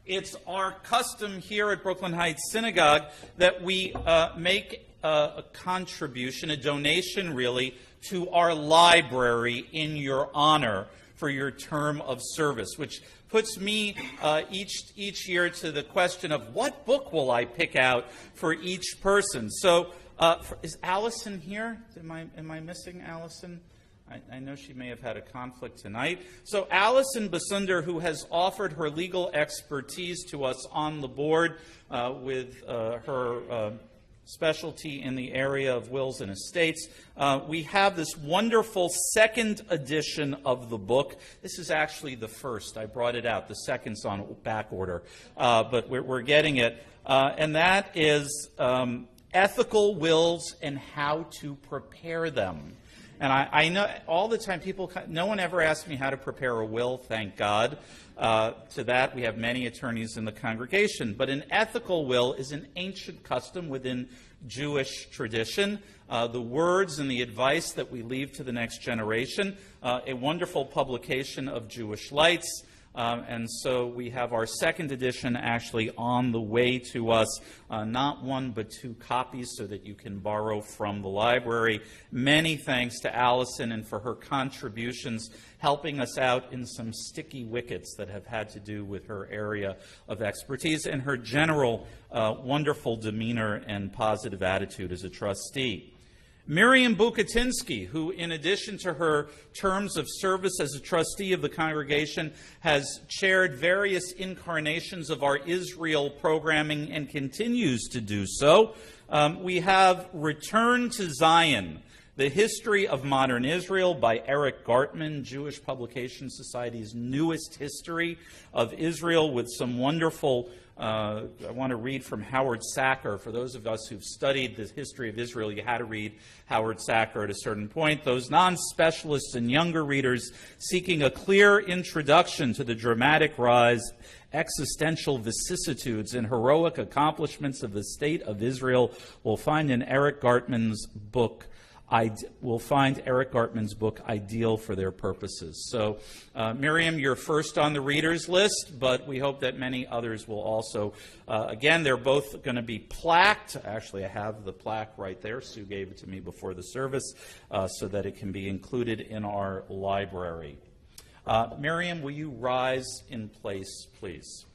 it's our custom here at Brooklyn Heights Synagogue that we make a contribution, a donation really, to our library in your honor for your term of service, which puts me each year to the question of what book will I pick out for each person. So is Allison here? Am I missing Allison? I know she may have had a conflict tonight. So Allison Basunder, who has offered her legal expertise to us on the board with her specialty in the area of wills and estates, we have this wonderful second edition of the book. This is actually the first. I brought it out. The second's on back order, but we're getting it. And that is Ethical Wills and How to Prepare Them. And I know all the time no one ever asks me how to prepare a will, thank God. To that, we have many attorneys in the congregation. But an ethical will is an ancient custom within Jewish tradition. The words and the advice that we leave to the next generation. A wonderful publication of Jewish Lights. And so we have our second edition actually on the way to us, not one but two copies so that you can borrow from the library. Many thanks to Allison and for her contributions helping us out in some sticky wickets that have had to do with her area of expertise and her general wonderful demeanor and positive attitude as a trustee. Miriam Bukatinsky, who in addition to her terms of service as a trustee of the congregation, has chaired various incarnations of our Israel programming and continues to do so. We have Return to Zion, The History of Modern Israel by Eric Gartman, Jewish Publication Society's newest history of Israel, with some wonderful I want to read from Howard Sacker. For those of us who've studied the history of Israel, you had to read Howard Sacker at a certain point. Those non-specialists and younger readers seeking a clear introduction to the dramatic rise, existential vicissitudes, and heroic accomplishments of the state of Israel will find Eric Gartman's book ideal for their purposes. So, Miriam, you're first on the readers list, but we hope that many others will also. Again, they're both going to be plaqued. Actually, I have the plaque right there. Sue gave it to me before the service so that it can be included in our library. Miriam, will you rise in place, please?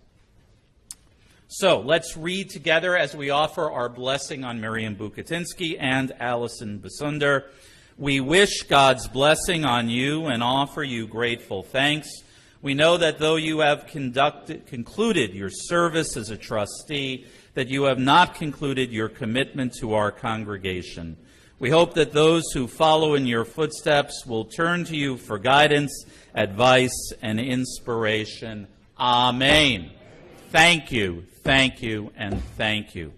So let's read together as we offer our blessing on Miriam Bukatinsky and Allison Basunder. We wish God's blessing on you and offer you grateful thanks. We know that though you have concluded your service as a trustee, that you have not concluded your commitment to our congregation. We hope that those who follow in your footsteps will turn to you for guidance, advice, and inspiration. Amen. Thank you, and thank you.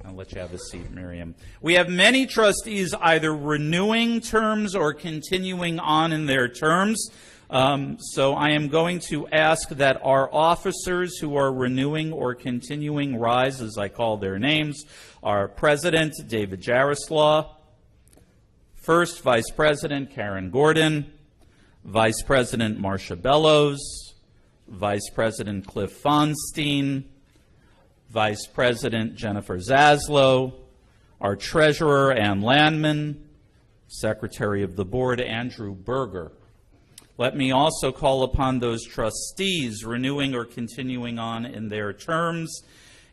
I'll let you have a seat, Miriam. We have many trustees either renewing terms or continuing on in their terms. So I am going to ask that our officers who are renewing or continuing rise, as I call their names. Our President, David Jarislaw. First Vice President, Karen Gordon. Vice President, Marcia Bellows. Vice President Cliff Fonstein, Vice President Jennifer Zaslow, our Treasurer Ann Landman, Secretary of the Board Andrew Berger. Let me also call upon those trustees renewing or continuing on in their terms: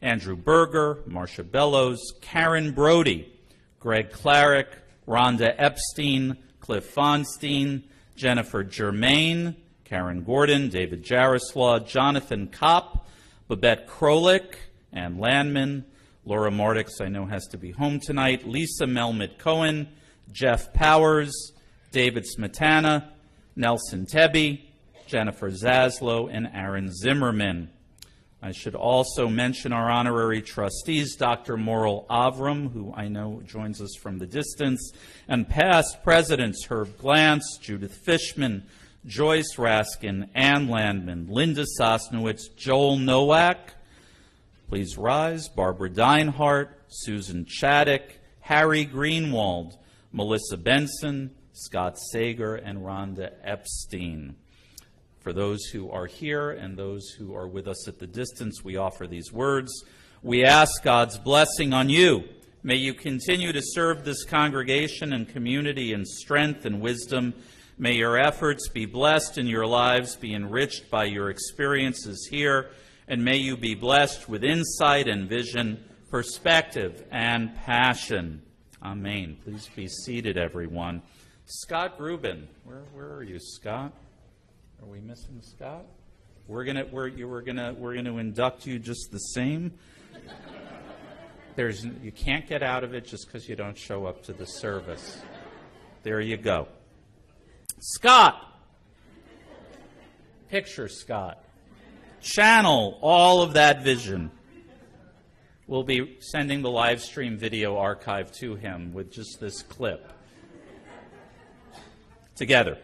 Andrew Berger, Marcia Bellows, Karen Brody, Greg Clarick, Rhonda Epstein, Cliff Fonstein, Jennifer Germain, Karen Gordon, David Jarislaw, Jonathan Kopp, Babette Krolik, Ann Landman, Laura Mardix, I know has to be home tonight, Lisa Melmit-Cohen, Jeff Powers, David Smetana, Nelson Tebby, Jennifer Zaslow, and Aaron Zimmerman. I should also mention our honorary trustees, Dr. Moral Avram, who I know joins us from the distance, and past presidents Herb Glantz, Judith Fishman, Joyce Raskin, Ann Landman, Linda Sosnowitz, Joel Nowak. Please rise. Barbara Deinhardt, Susan Chaddick, Harry Greenwald, Melissa Benson, Scott Sager, and Rhonda Epstein. For those who are here and those who are with us at the distance, we offer these words. We ask God's blessing on you. May you continue to serve this congregation and community in strength and wisdom. May your efforts be blessed and your lives be enriched by your experiences here. And may you be blessed with insight and vision, perspective and passion. Amen. Please be seated, everyone. Scott Rubin, where are you, Scott? Are we missing Scott? We're gonna induct you just the same. You can't get out of it just because you don't show up to the service. There you go. Scott. Picture Scott. Channel all of that vision. We'll be sending the live stream video archive to him with just this clip. Together.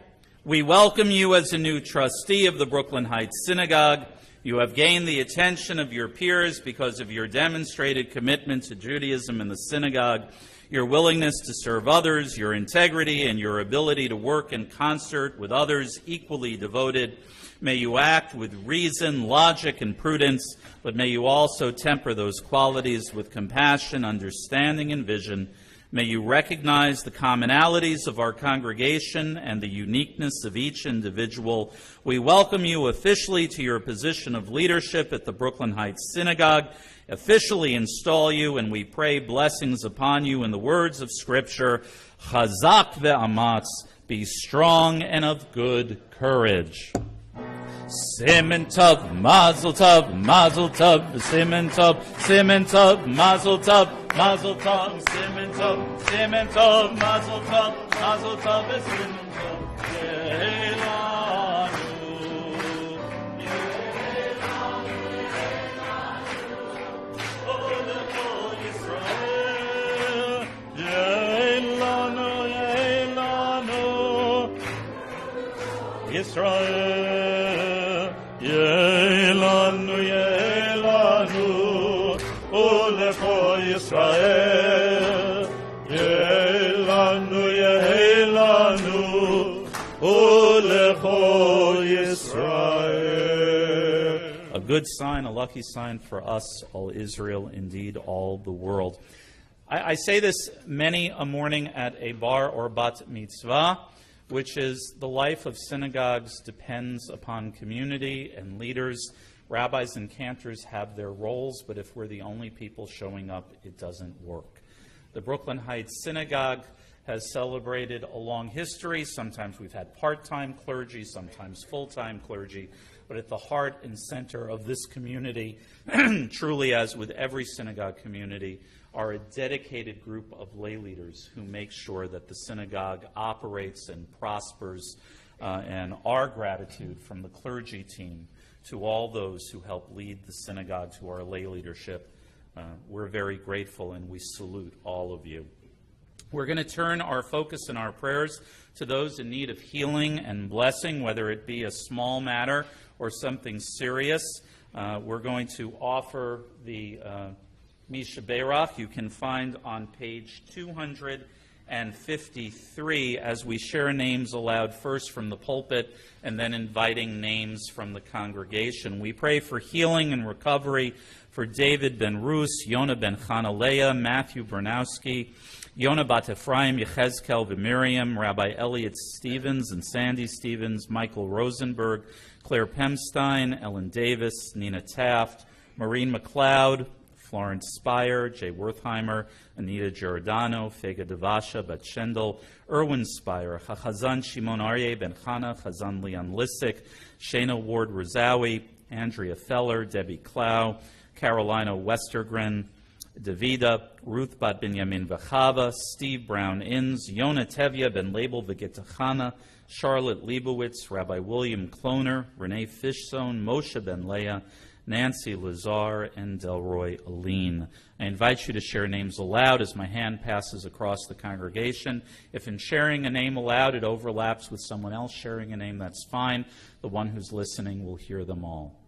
We welcome you as a new trustee of the Brooklyn Heights Synagogue. You have gained the attention of your peers because of your demonstrated commitment to Judaism and the synagogue, your willingness to serve others, your integrity, and your ability to work in concert with others equally devoted. May you act with reason, logic, and prudence, but may you also temper those qualities with compassion, understanding, and vision. May you recognize the commonalities of our congregation and the uniqueness of each individual. We welcome you officially to your position of leadership at the Brooklyn Heights Synagogue, officially install you, and we pray blessings upon you in the words of Scripture, Chazak ve'amatz, be strong and of good courage. Siman Tov, Mazel Tov, Mazel Tov, Siman Tov, Siman Tov, Mazel Tov, Mazel Tov, Siman Tov, Siman Tov, Mazel Tov, Mazel Tov, Siman Tov, Yehelanu, Yisrael, Yehelanu, Yehelanu, Ulecho Yisrael, Yehelanu, Yehelanu, Ulecho Yisrael. A good sign, a lucky sign for us, all Israel, indeed all the world. I say this many a morning at a bar or bat mitzvah, which is the life of synagogues depends upon community and leaders. Rabbis and cantors have their roles, but if we're the only people showing up, it doesn't work. The Brooklyn Heights Synagogue has celebrated a long history. Sometimes we've had part-time clergy, sometimes full-time clergy, but at the heart and center of this community, truly as with every synagogue community, are a dedicated group of lay leaders who make sure that the synagogue operates and prospers, and our gratitude from the clergy team to all those who help lead the synagogue, to our lay leadership. We're very grateful and we salute all of you. We're going to turn our focus and our prayers to those in need of healing and blessing, whether it be a small matter or something serious. We're going to offer the Misha Berach you can find on page 286 and 53 as we share names aloud first from the pulpit and then inviting names from the congregation. We pray for healing and recovery for David ben Rus, Yonah ben Chanaleah, Matthew Bernowski, Yonah bat Ephraim, Yechezkel Miriam, Rabbi Elliot Stevens and Sandy Stevens, Michael Rosenberg, Claire Pemstein, Ellen Davis, Nina Taft, Maureen McLeod, Florence Spire, Jay Wertheimer, Anita Giordano, Fega Devasha, Bet Shendel, Erwin Spire, Chazan Shimon Aryeh Ben Chana, Chazan Leon Lissick, Shana Ward Rosawi, Andrea Feller, Debbie Clow, Carolina Westergren, Davida, Ruth Bat Binyamin Vachava, Steve Brown Inns, Yonah Tevya Ben Label Vigitachana, Charlotte Leibowitz, Rabbi William Cloner, Renee Fishzone, Moshe Ben Leah, Nancy Lazar, and Delroy Aline. I invite you to share names aloud as my hand passes across the congregation. If in sharing a name aloud it overlaps with someone else sharing a name, that's fine. The one who's listening will hear them all.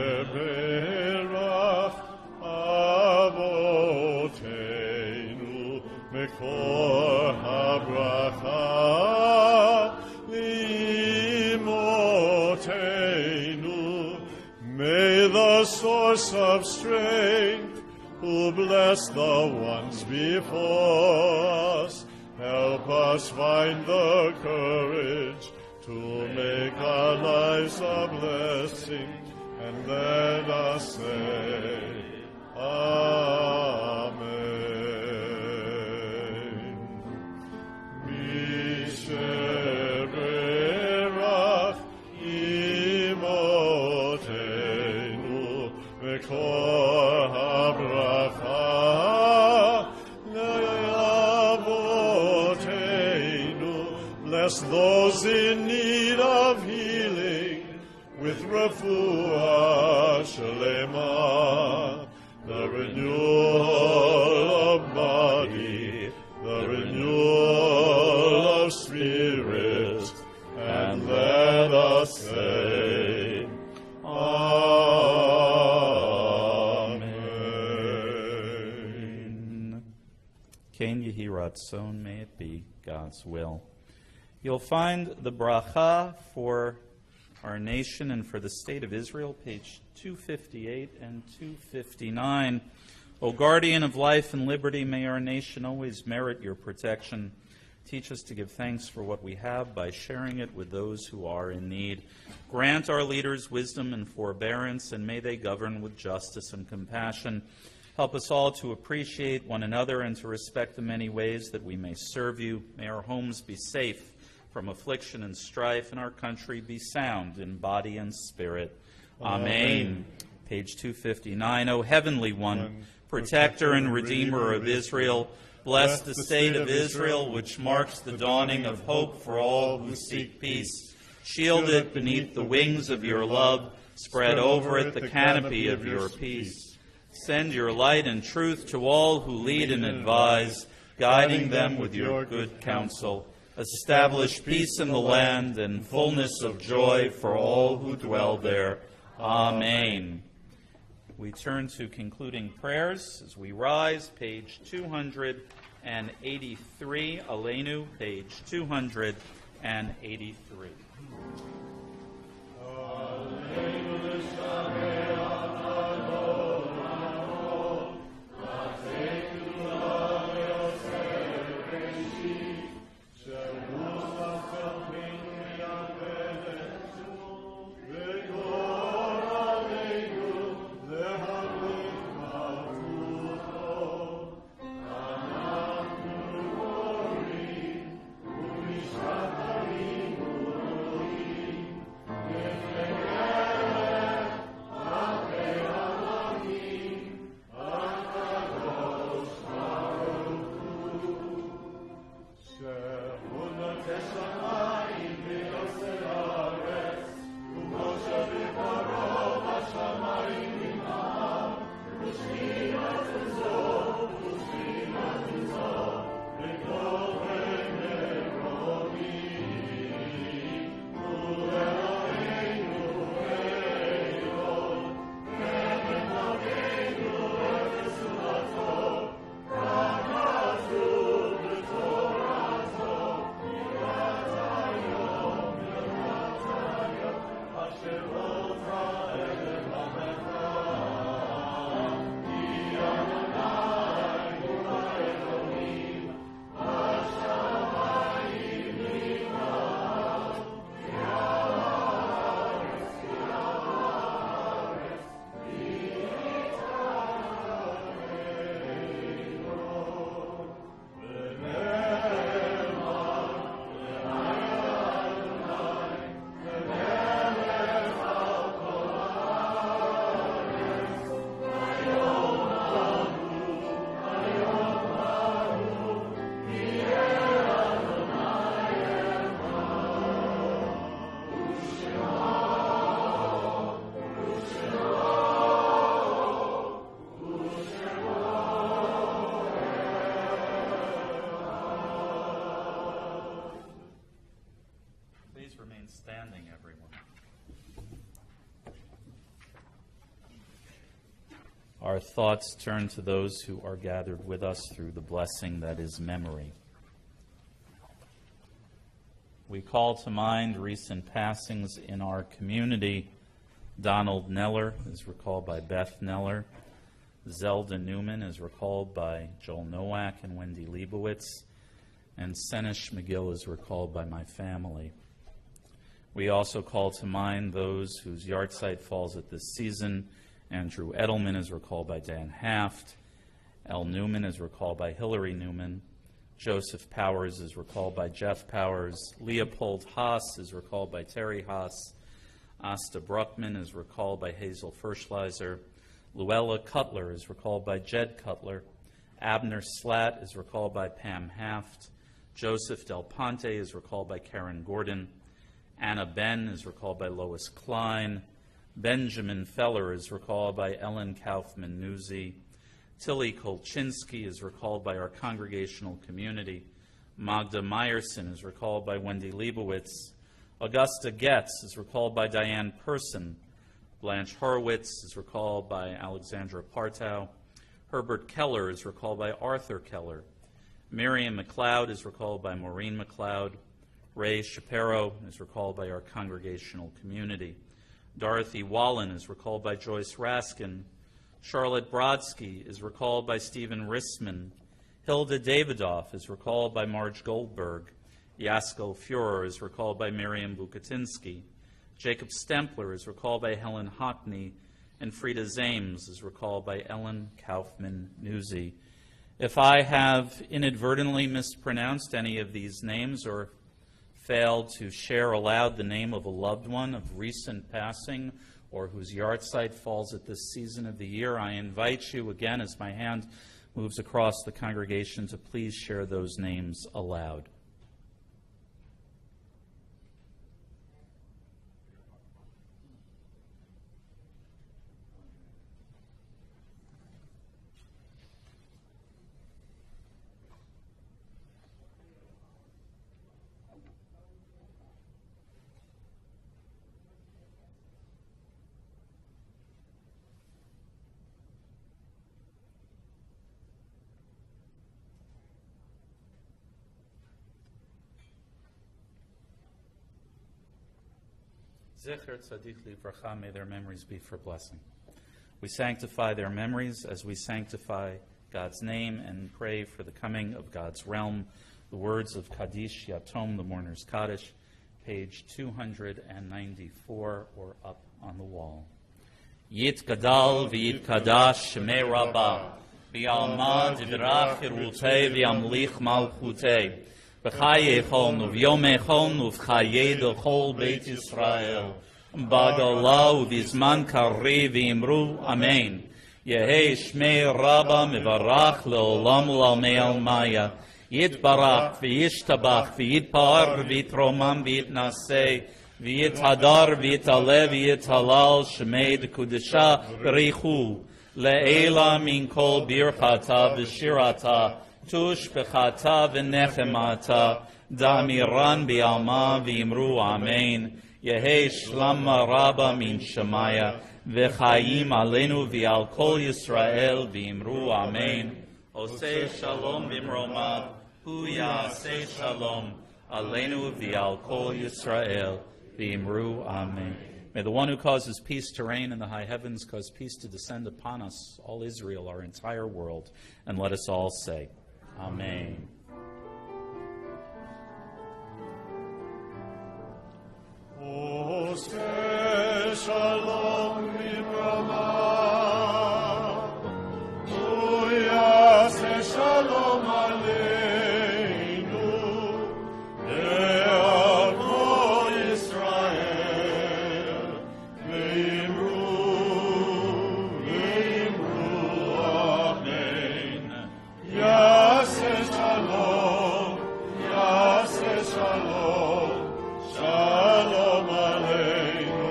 Sheberach Avotenu Mekor HaBracha Limotenu. May the source of strength, who bless the ones before us, help us find the courage to make our lives a blessing, and let us say, Amen. Misheberach imotenu vekor habracha le'avotenu. Bless those in need of healing with refuah shalema, the renewal of body, the renewal of spirit, and let us say, Amen. Ken Yehi Ratzon, may it be God's will. You'll find the bracha for our nation and for the state of Israel, page 258 and 259. O guardian of life and liberty, may our nation always merit your protection. Teach us to give thanks for what we have by sharing it with those who are in need. Grant our leaders wisdom and forbearance, and may they govern with justice and compassion. Help us all to appreciate one another and to respect the many ways that we may serve you. May our homes be safe from affliction and strife, and our country be sound in body and spirit. Amen. Page 259. O Heavenly One, Protector and Redeemer of Israel, bless the state of Israel, which marks the dawning of hope for all who seek peace. Shield it beneath the wings of your love. Spread over it the canopy of your peace. Send your light and truth to all who lead and advise, guiding them with your good counsel. Establish peace in the land and fullness of joy for all who dwell there. Amen. We turn to concluding prayers as we rise, page 283, Aleinu, page 283. and 83. Standing, everyone. Our thoughts turn to those who are gathered with us through the blessing that is memory. We call to mind recent passings in our community. Donald Neller is recalled by Beth Neller. Zelda Newman is recalled by Joel Nowak and Wendy Leibowitz. And Senish McGill is recalled by my family. We also call to mind those whose yahrzeit falls at this season. Andrew Edelman is recalled by Dan Haft. L. Newman is recalled by Hillary Newman. Joseph Powers is recalled by Jeff Powers. Leopold Haas is recalled by Terry Haas. Asta Bruckman is recalled by Hazel Ferschleiser. Luella Cutler is recalled by Jed Cutler. Abner Slatt is recalled by Pam Haft. Joseph Del Ponte is recalled by Karen Gordon. Anna Ben is recalled by Lois Klein. Benjamin Feller is recalled by Ellen Kaufman Newsy. Tilly Kolchinsky is recalled by our congregational community. Magda Meyerson is recalled by Wendy Leibowitz. Augusta Getz is recalled by Diane Person. Blanche Horowitz is recalled by Alexandra Partow. Herbert Keller is recalled by Arthur Keller. Miriam McLeod is recalled by Maureen McLeod. Ray Shapiro is recalled by our congregational community. Dorothy Wallen is recalled by Joyce Raskin. Charlotte Brodsky is recalled by Stephen Rissman. Hilda Davidoff is recalled by Marge Goldberg. Yasko Fuhrer is recalled by Miriam Bukatinsky. Jacob Stempler is recalled by Helen Hockney. And Frida Zames is recalled by Ellen Kaufman Newsy. If I have inadvertently mispronounced any of these names or failed to share aloud the name of a loved one of recent passing or whose yahrzeit falls at this season of the year, I invite you again as my hand moves across the congregation to please share those names aloud. Zecher Tzadik Livracha, may their memories be for blessing. We sanctify their memories as we sanctify God's name and pray for the coming of God's realm. The words of Kaddish Yatom, the Mourner's Kaddish, page 294, or up on the wall. Yit Gadal v'yit Kadash Shemei Rabbah v'yalma divrach hirutei v'yamlich malchutei v'chayechon uv'yomechon uv'chayei d'chol Beit Yisrael b'gala uv'izman karri v'imru Amen. Yehei Shmei Rabbah mivarach le'olam u'lalmei almaya Yitbarach v'yishtabach v'yitpar v'yitromam v'yitnaseh v'yithadar v'yitale v'yithalal shemei d'kudesha v'richu le'ela min kol birchata v'shirata tush b'chata v'nechemata da'amiran b'alma v'imru Amen. Yehei shlama rabba min shemaya v'chayim alenu v'al kol Yisrael v'imru Amen. Oseh shalom b'mromav Hu ya'aseh shalom aleinu v'al kol Yisrael v'imru Amen. May the one who causes peace to reign in the high heavens cause peace to descend upon us, all Israel, our entire world, and let us all say, Amen. Oseh shalom b'mromav Shalom Aleinu, Le'al Kol Yisrael, V'imru Amen. Yaseh Shalom, Shalom Aleinu,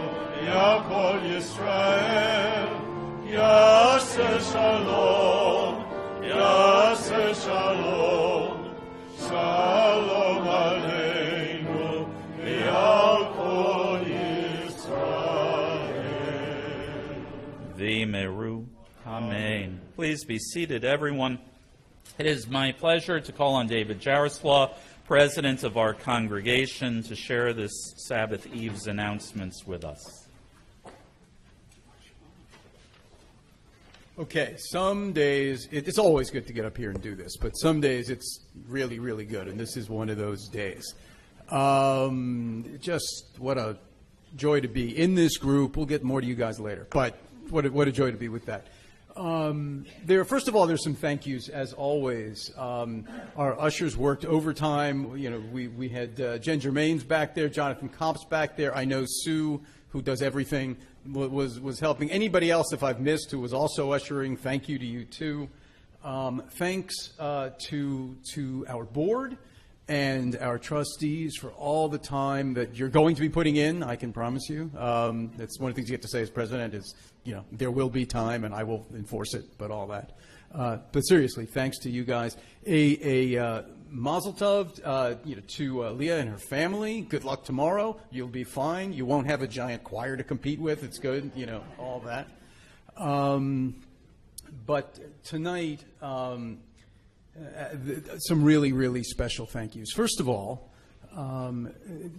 Le'al Kol Yisrael, Yaseh Shalom. Shalom, Shalom Aleinu, V'al Kol Yisrael. V'meru. Amen. Please be seated, everyone. It is my pleasure to call on David Jarislaw, president of our congregation, to share this Sabbath Eve's announcements with us. Okay, some days, it's always good to get up here and do this, but some days it's really, really good, and this is one of those days. Just what a joy to be in this group. We'll get more to you guys later, but what a joy to be with that. First of all, there's some thank yous, as always. Our ushers worked overtime. You know, we had Jen Germain's back there, Jonathan Komp's back there. I know Sue, who does everything, was helping. Anybody else, if I've missed, who was also ushering, thank you to you too. Thanks to our board and our trustees for all the time that you're going to be putting in, I can promise you. That's one of the things you have to say as president is, you know, there will be time and I will enforce it, but all that. But seriously, thanks to you guys. A mazel tov to Leah and her family. Good luck tomorrow. You'll be fine. You won't have a giant choir to compete with. It's good, you know, all that. But tonight, some really, really special thank yous. First of all,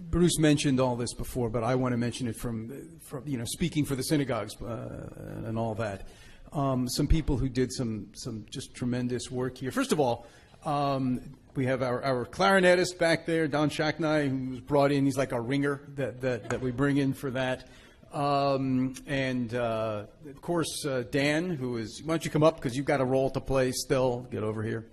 Bruce mentioned all this before, but I want to mention it from speaking for the synagogues and all that. Some people who did some just tremendous work here. First of all, we have our clarinetist back there, Don Shacknai, who was brought in. He's like our ringer that we bring in for that. And of course, Dan, who is, why don't you come up because you've got a role to play still. Get over here.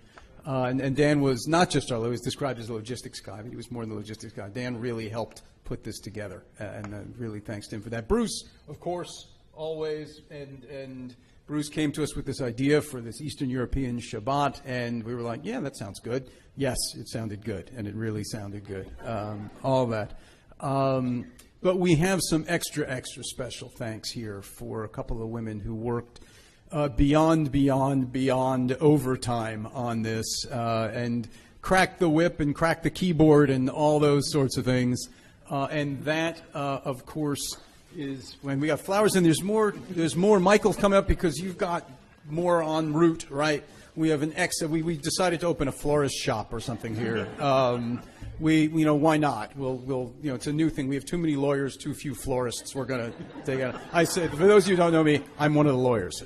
And Dan was not just he was described as a logistics guy, but he was more than the logistics guy. Dan really helped put this together, and really thanks to him for that. Bruce, of course, always, and Bruce came to us with this idea for this Eastern European Shabbat, and we were like, yeah, that sounds good. Yes, it sounded good, and it really sounded good, all that. But we have some extra special thanks here for a couple of women who worked beyond overtime on this, and cracked the whip and cracked the keyboard and all those sorts of things. And that, of course, is when we got flowers, and there's more. Michael's coming up because you've got more en route, right? We have we decided to open a florist shop or something here. Why not? It's a new thing. We have too many lawyers, too few florists. We're going to take it. I said, for those of you who don't know me, I'm one of the lawyers.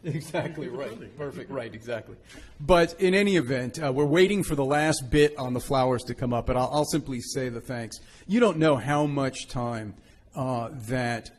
Exactly right. Perfect. Right. Exactly. But in any event, we're waiting for the last bit on the flowers to come up, but I'll simply say the thanks. You don't know how much time that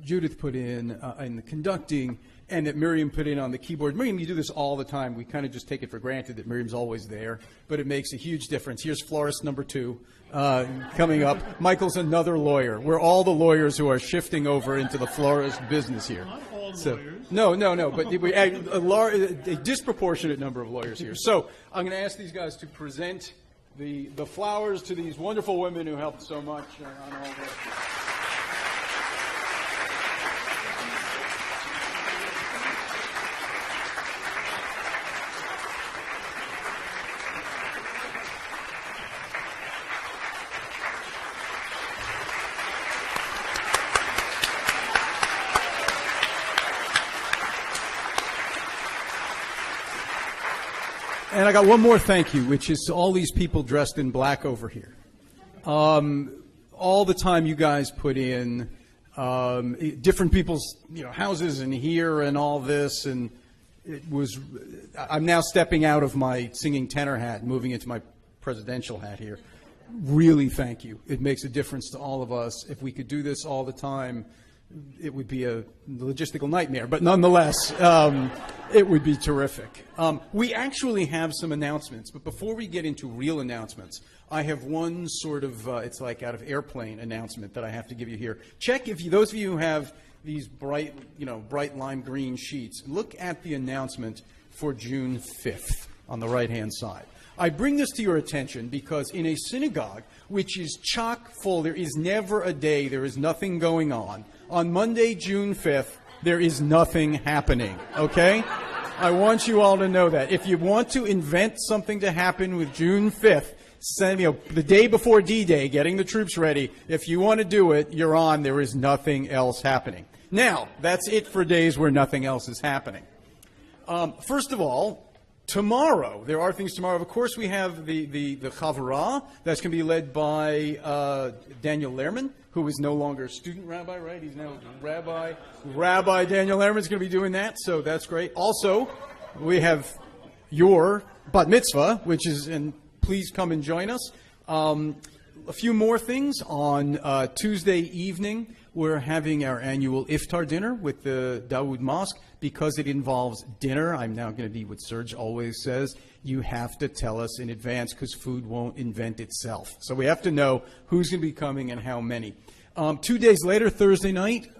Judith put in the conducting, and that Miriam put in on the keyboard. Miriam, you do this all the time. We kind of just take it for granted that Miriam's always there, but it makes a huge difference. Here's florist number 2 coming up. Michael's another lawyer. We're all the lawyers who are shifting over into the florist business here. Not all So, lawyers. no, but a disproportionate number of lawyers here. So I'm going to ask these guys to present the flowers to these wonderful women who helped so much on all this. And I got one more thank you, which is to all these people dressed in black over here. All the time you guys put in different people's houses and here and all this, and I'm now stepping out of my singing tenor hat, moving into my presidential hat here. Really thank you. It makes a difference to all of us. If we could do this all the time, it would be a logistical nightmare, but nonetheless, it would be terrific. We actually have some announcements, but before we get into real announcements, I have one sort of, it's like out of airplane announcement that I have to give you here. Check if those of you who have these bright lime green sheets, look at the announcement for June 5th on the right-hand side. I bring this to your attention because in a synagogue, which is chock full, there is never a day, there is nothing going on. On Monday, June 5th, there is nothing happening, okay? I want you all to know that. If you want to invent something to happen with June 5th, send the day before D-Day, getting the troops ready, if you want to do it, you're on. There is nothing else happening. Now, that's it for days where nothing else is happening. First of all, tomorrow, there are things tomorrow. Of course, we have the Chavurah. That's going to be led by Daniel Lehrman, who is no longer a student rabbi, right? He's now rabbi. Rabbi Daniel Lehrman is going to be doing that, so that's great. Also, we have your bat mitzvah, which is, and please come and join us. A few more things. On Tuesday evening, we're having our annual iftar dinner with the Dawood Mosque. Because it involves dinner, I'm now going to be what Serge always says, you have to tell us in advance because food won't invent itself. So we have to know who's going to be coming and how many. 2 days later, Thursday night,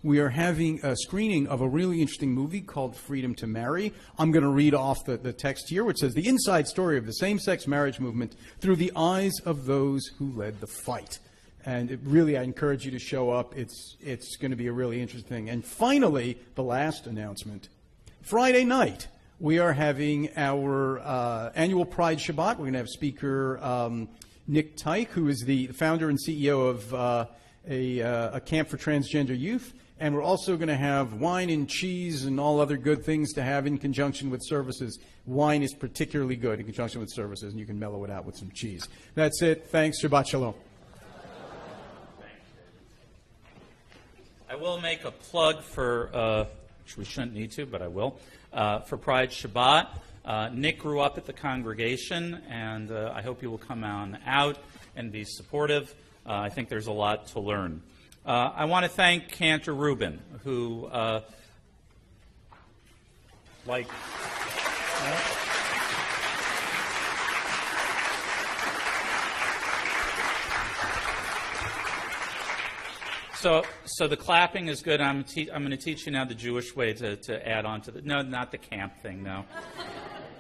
we are having a screening of a really interesting movie called Freedom to Marry. I'm going to read off the text here, which says, the inside story of the same-sex marriage movement through the eyes of those who led the fight. And I encourage you to show up. It's going to be a really interesting thing. And finally, the last announcement. Friday night, we are having our annual Pride Shabbat. We're going to have speaker Nick Teich, who is the founder and CEO of a camp for transgender youth. And we're also going to have wine and cheese and all other good things to have in conjunction with services. Wine is particularly good in conjunction with services, and you can mellow it out with some cheese. That's it. Thanks. Shabbat Shalom. I will make a plug for, which we shouldn't need to, but I will, for Pride Shabbat. Nick grew up at the congregation, and I hope you will come on out and be supportive. I think there's a lot to learn. I want to thank Cantor Rubin, who, So the clapping is good. I'm going to teach you now the Jewish way to add on to the... No, not the camp thing, no.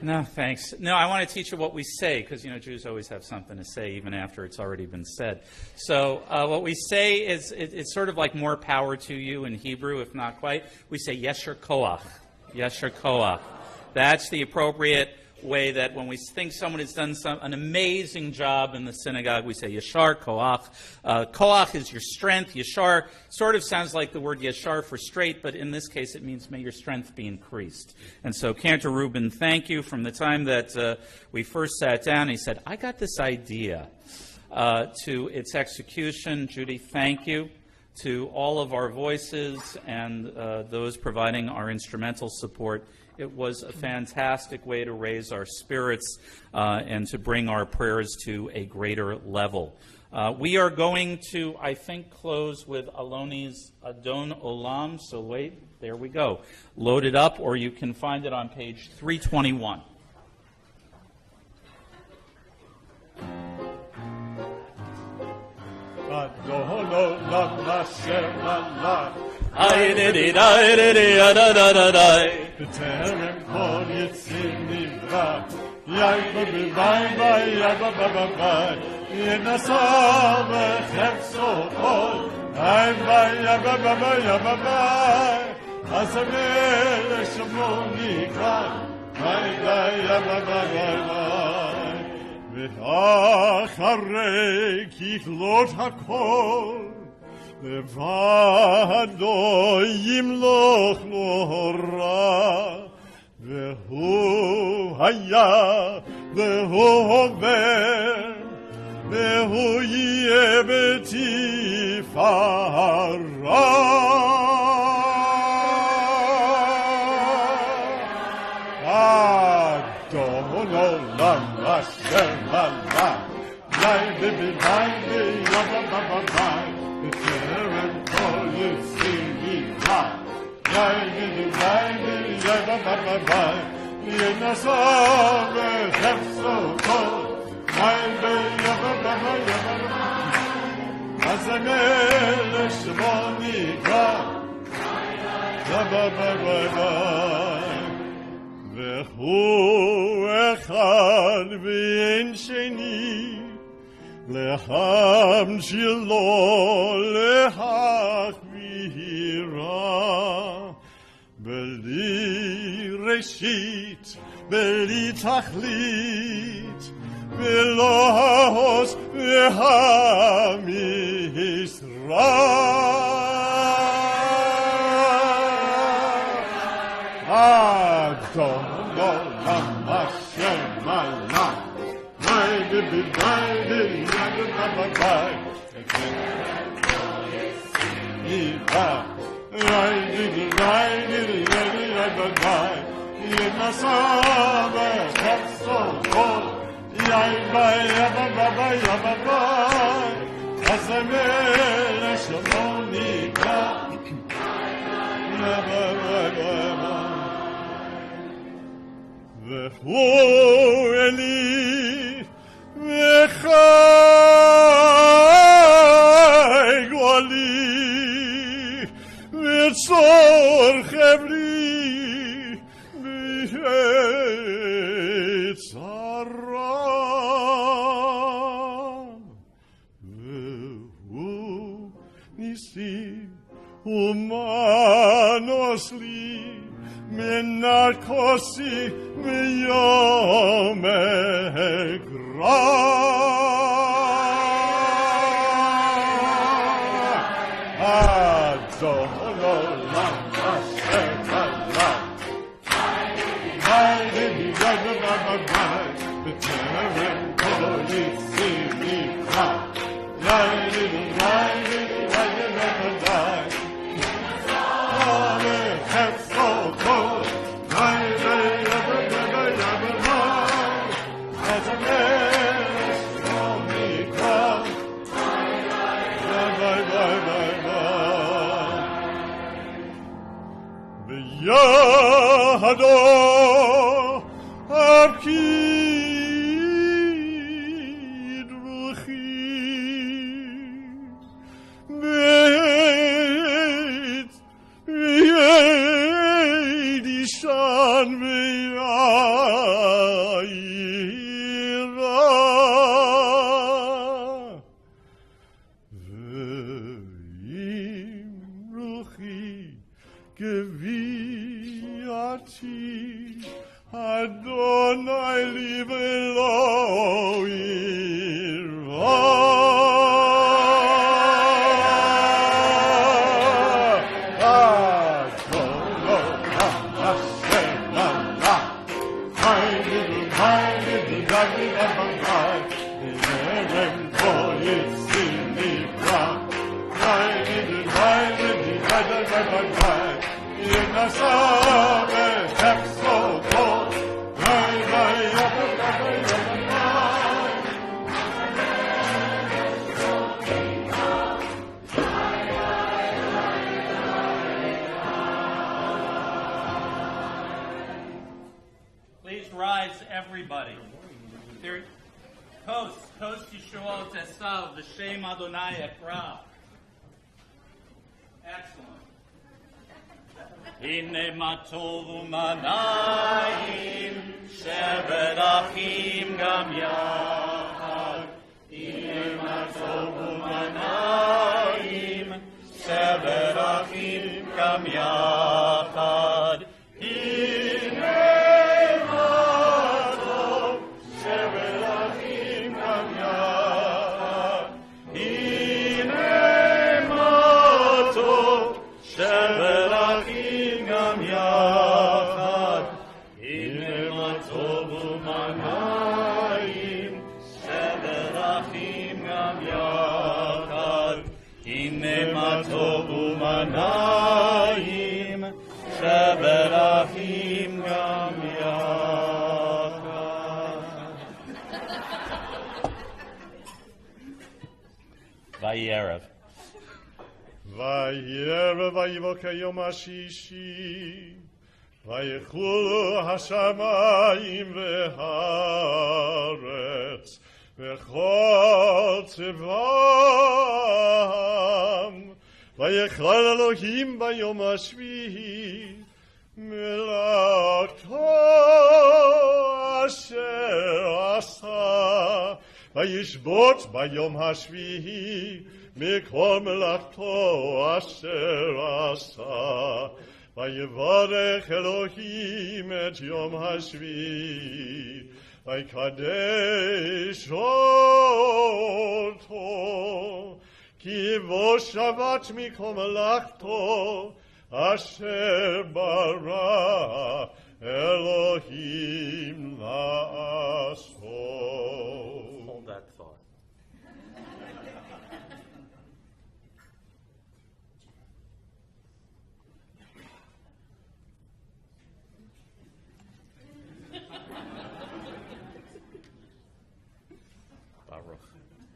No, thanks. No, I want to teach you what we say, because, Jews always have something to say even after it's already been said. So what we say is, it's sort of like more power to you in Hebrew, if not quite. We say, Yesher Koach. Yesher Koach. That's the appropriate way that when we think someone has done an amazing job in the synagogue, we say Yashar Koach. Koach is your strength. Yashar sort of sounds like the word Yashar for straight, but in this case it means may your strength be increased. And so Cantor Rubin, thank you. From the time that we first sat down, he said, I got this idea to its execution. Judy, thank you. To all of our voices and those providing our instrumental support. It was a fantastic way to raise our spirits and to bring our prayers to a greater level. We are going to, I think, close with Aloni's Adon Olam. So wait, there we go. Load it up, or you can find it on page 321. Adon Olam Hashem Allah. בטרם כל יציר נברא, יאי בביי ביי ביי, ינסה וחפצו כל, איי ביי ביי ביי, אז המלך שמו נקרא, ביי ביי ביי ביי, ואחרי ככלות הכל, לבדו ימלוך לו רע, והוא היה והוא עובר, והוא יהיה בתפארה. אדון עולם השם עלה, לי בביי ביי בטרם כל יציר נברא, ינסה וחפצו כל, אז המלך שמו נקרא, והוא אחד ואין שני, להמשיל לו להכבירה, בלי ראשית, בלי תכלית, ולעוז והמשרה. אדון עולם השם עלה, ביי ביי ביי ביי, ינסה וחפצו כל, יאי ביי ביי ביי, אז המלך שמו נקרא, והוא אלי וחי גואלי וצור חברי בעת צרה, והוא ניסי ומנוס לי מנת כוסי מיום אגרע. אדון עולם השם עלה, ביי בטרם כל יציר נברא, וחפצו כל, אז המלך שמו נקרא, ביי ביי ביי ביי, בידו הפקיד רוחי, בית ידישן וירא, ועם רוחי גביעתי Adonai li velo yirva. Please rise, everybody. Kos Yishuot Esav, V'Shem Adonai Ekra. Excellent. Hine matov u'manayim, shevet achim gam yachad. Hine matov u'manayim, shevet achim gam yachad. Hine matov, shevet achim gam yachad. Hine matov, shevet achim gam yachad. Hine matov u'manayim, shevet achim gam yachad. Hine matov u'manayim, shevet achim gam yachad. Vayerev. Vayerev vayivok hayom hashishi, vayechulu hashamayim v'haaretz, v'chol tzivam, vayechlal Elohim vayom hashvihi, melachto asher asa, vayishbot vayom hashvihi, mikol melachto asher asa, vayevarech Elohim et yom hashvi, vaykadesh oto, ki vo Shabbat mikol melachto asher bara Elohim la'asot. Hold that thought. Baruch.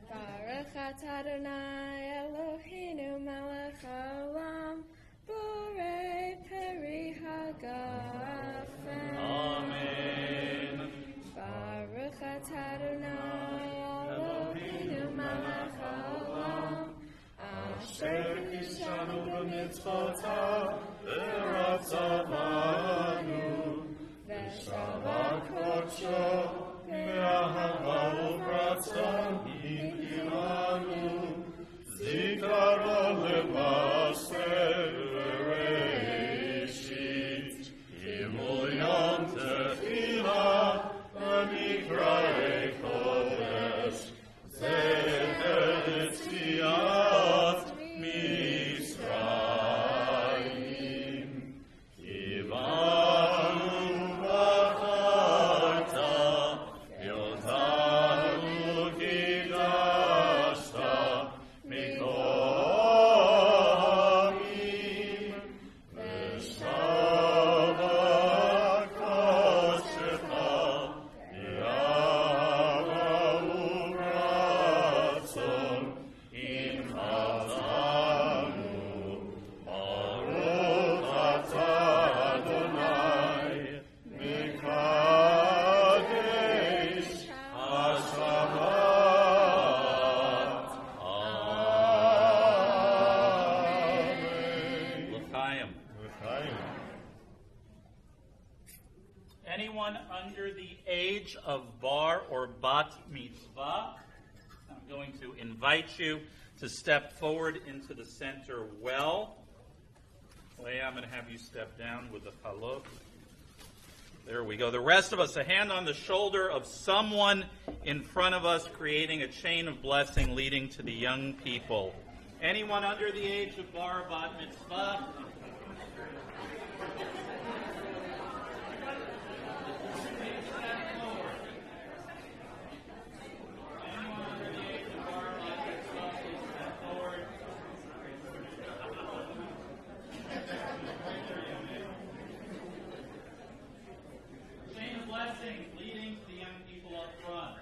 Baruch atah Adonai Eloheinu melech haolam, borei peri hagafen. Amen. Baruch atah Adonai Eloheinu melech haolam, asher kishanu b'mitzvotav v'ratzavanu, v'shavak kodsho v'ahava u'pratzon hikimanu, zikaron lemaaser v'reishit, imul yom tefillah v'mikra'ei kodesh, zecher l'tziat Mitzrayim. Kivanu v'chata, yotanu kidashta, mikol ha'amim, v'shavak koshecha, yava u'ratzon, im chatanu, baruch atah Adonai, mekadesh ha-Shabbat. Amen. L'chaim. L'chaim. Anyone under the age of bar or bat mitzvah, I'm going to invite you to step forward into the center well. Leah, I'm going to have you step down with the chalot. There we go. The rest of us, a hand on the shoulder of someone in front of us, creating a chain of blessing leading to the young people. Anyone under the age of bar bat mitzvah? Leading to the young people up front.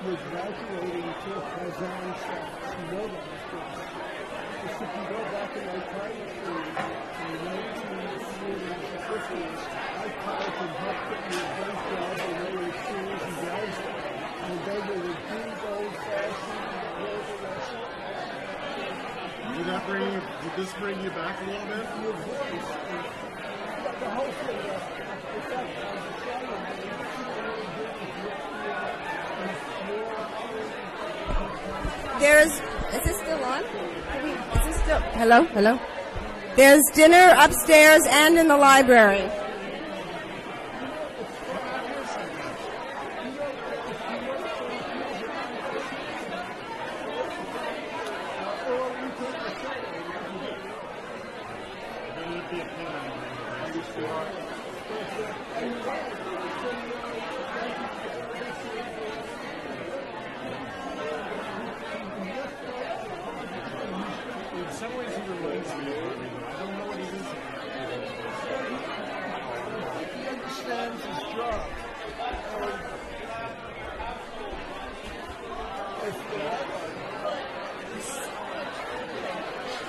You're graduating to Hazan Shah. You know that, of course. Just if you go back in my private school in the 1940s and 50s, I taught and helped put me a great job in lower schools and guys, and they were the good old-fashioned yoga lesson. Did this bring you back a little bit? Your voice, the whole thing, it's like is this still on? Is this still, hello? There's dinner upstairs and in the library. In some ways, he reminds me of Harvey. I don't know what he is. he understands his job.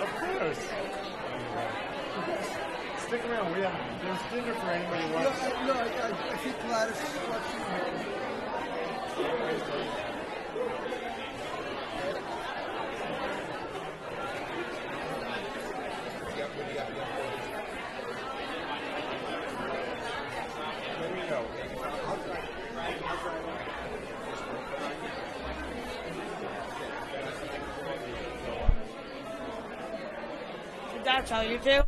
Of course. Stick around. There's dinner for anybody who wants. No, I think Gladys is watching him. Did that tell you to?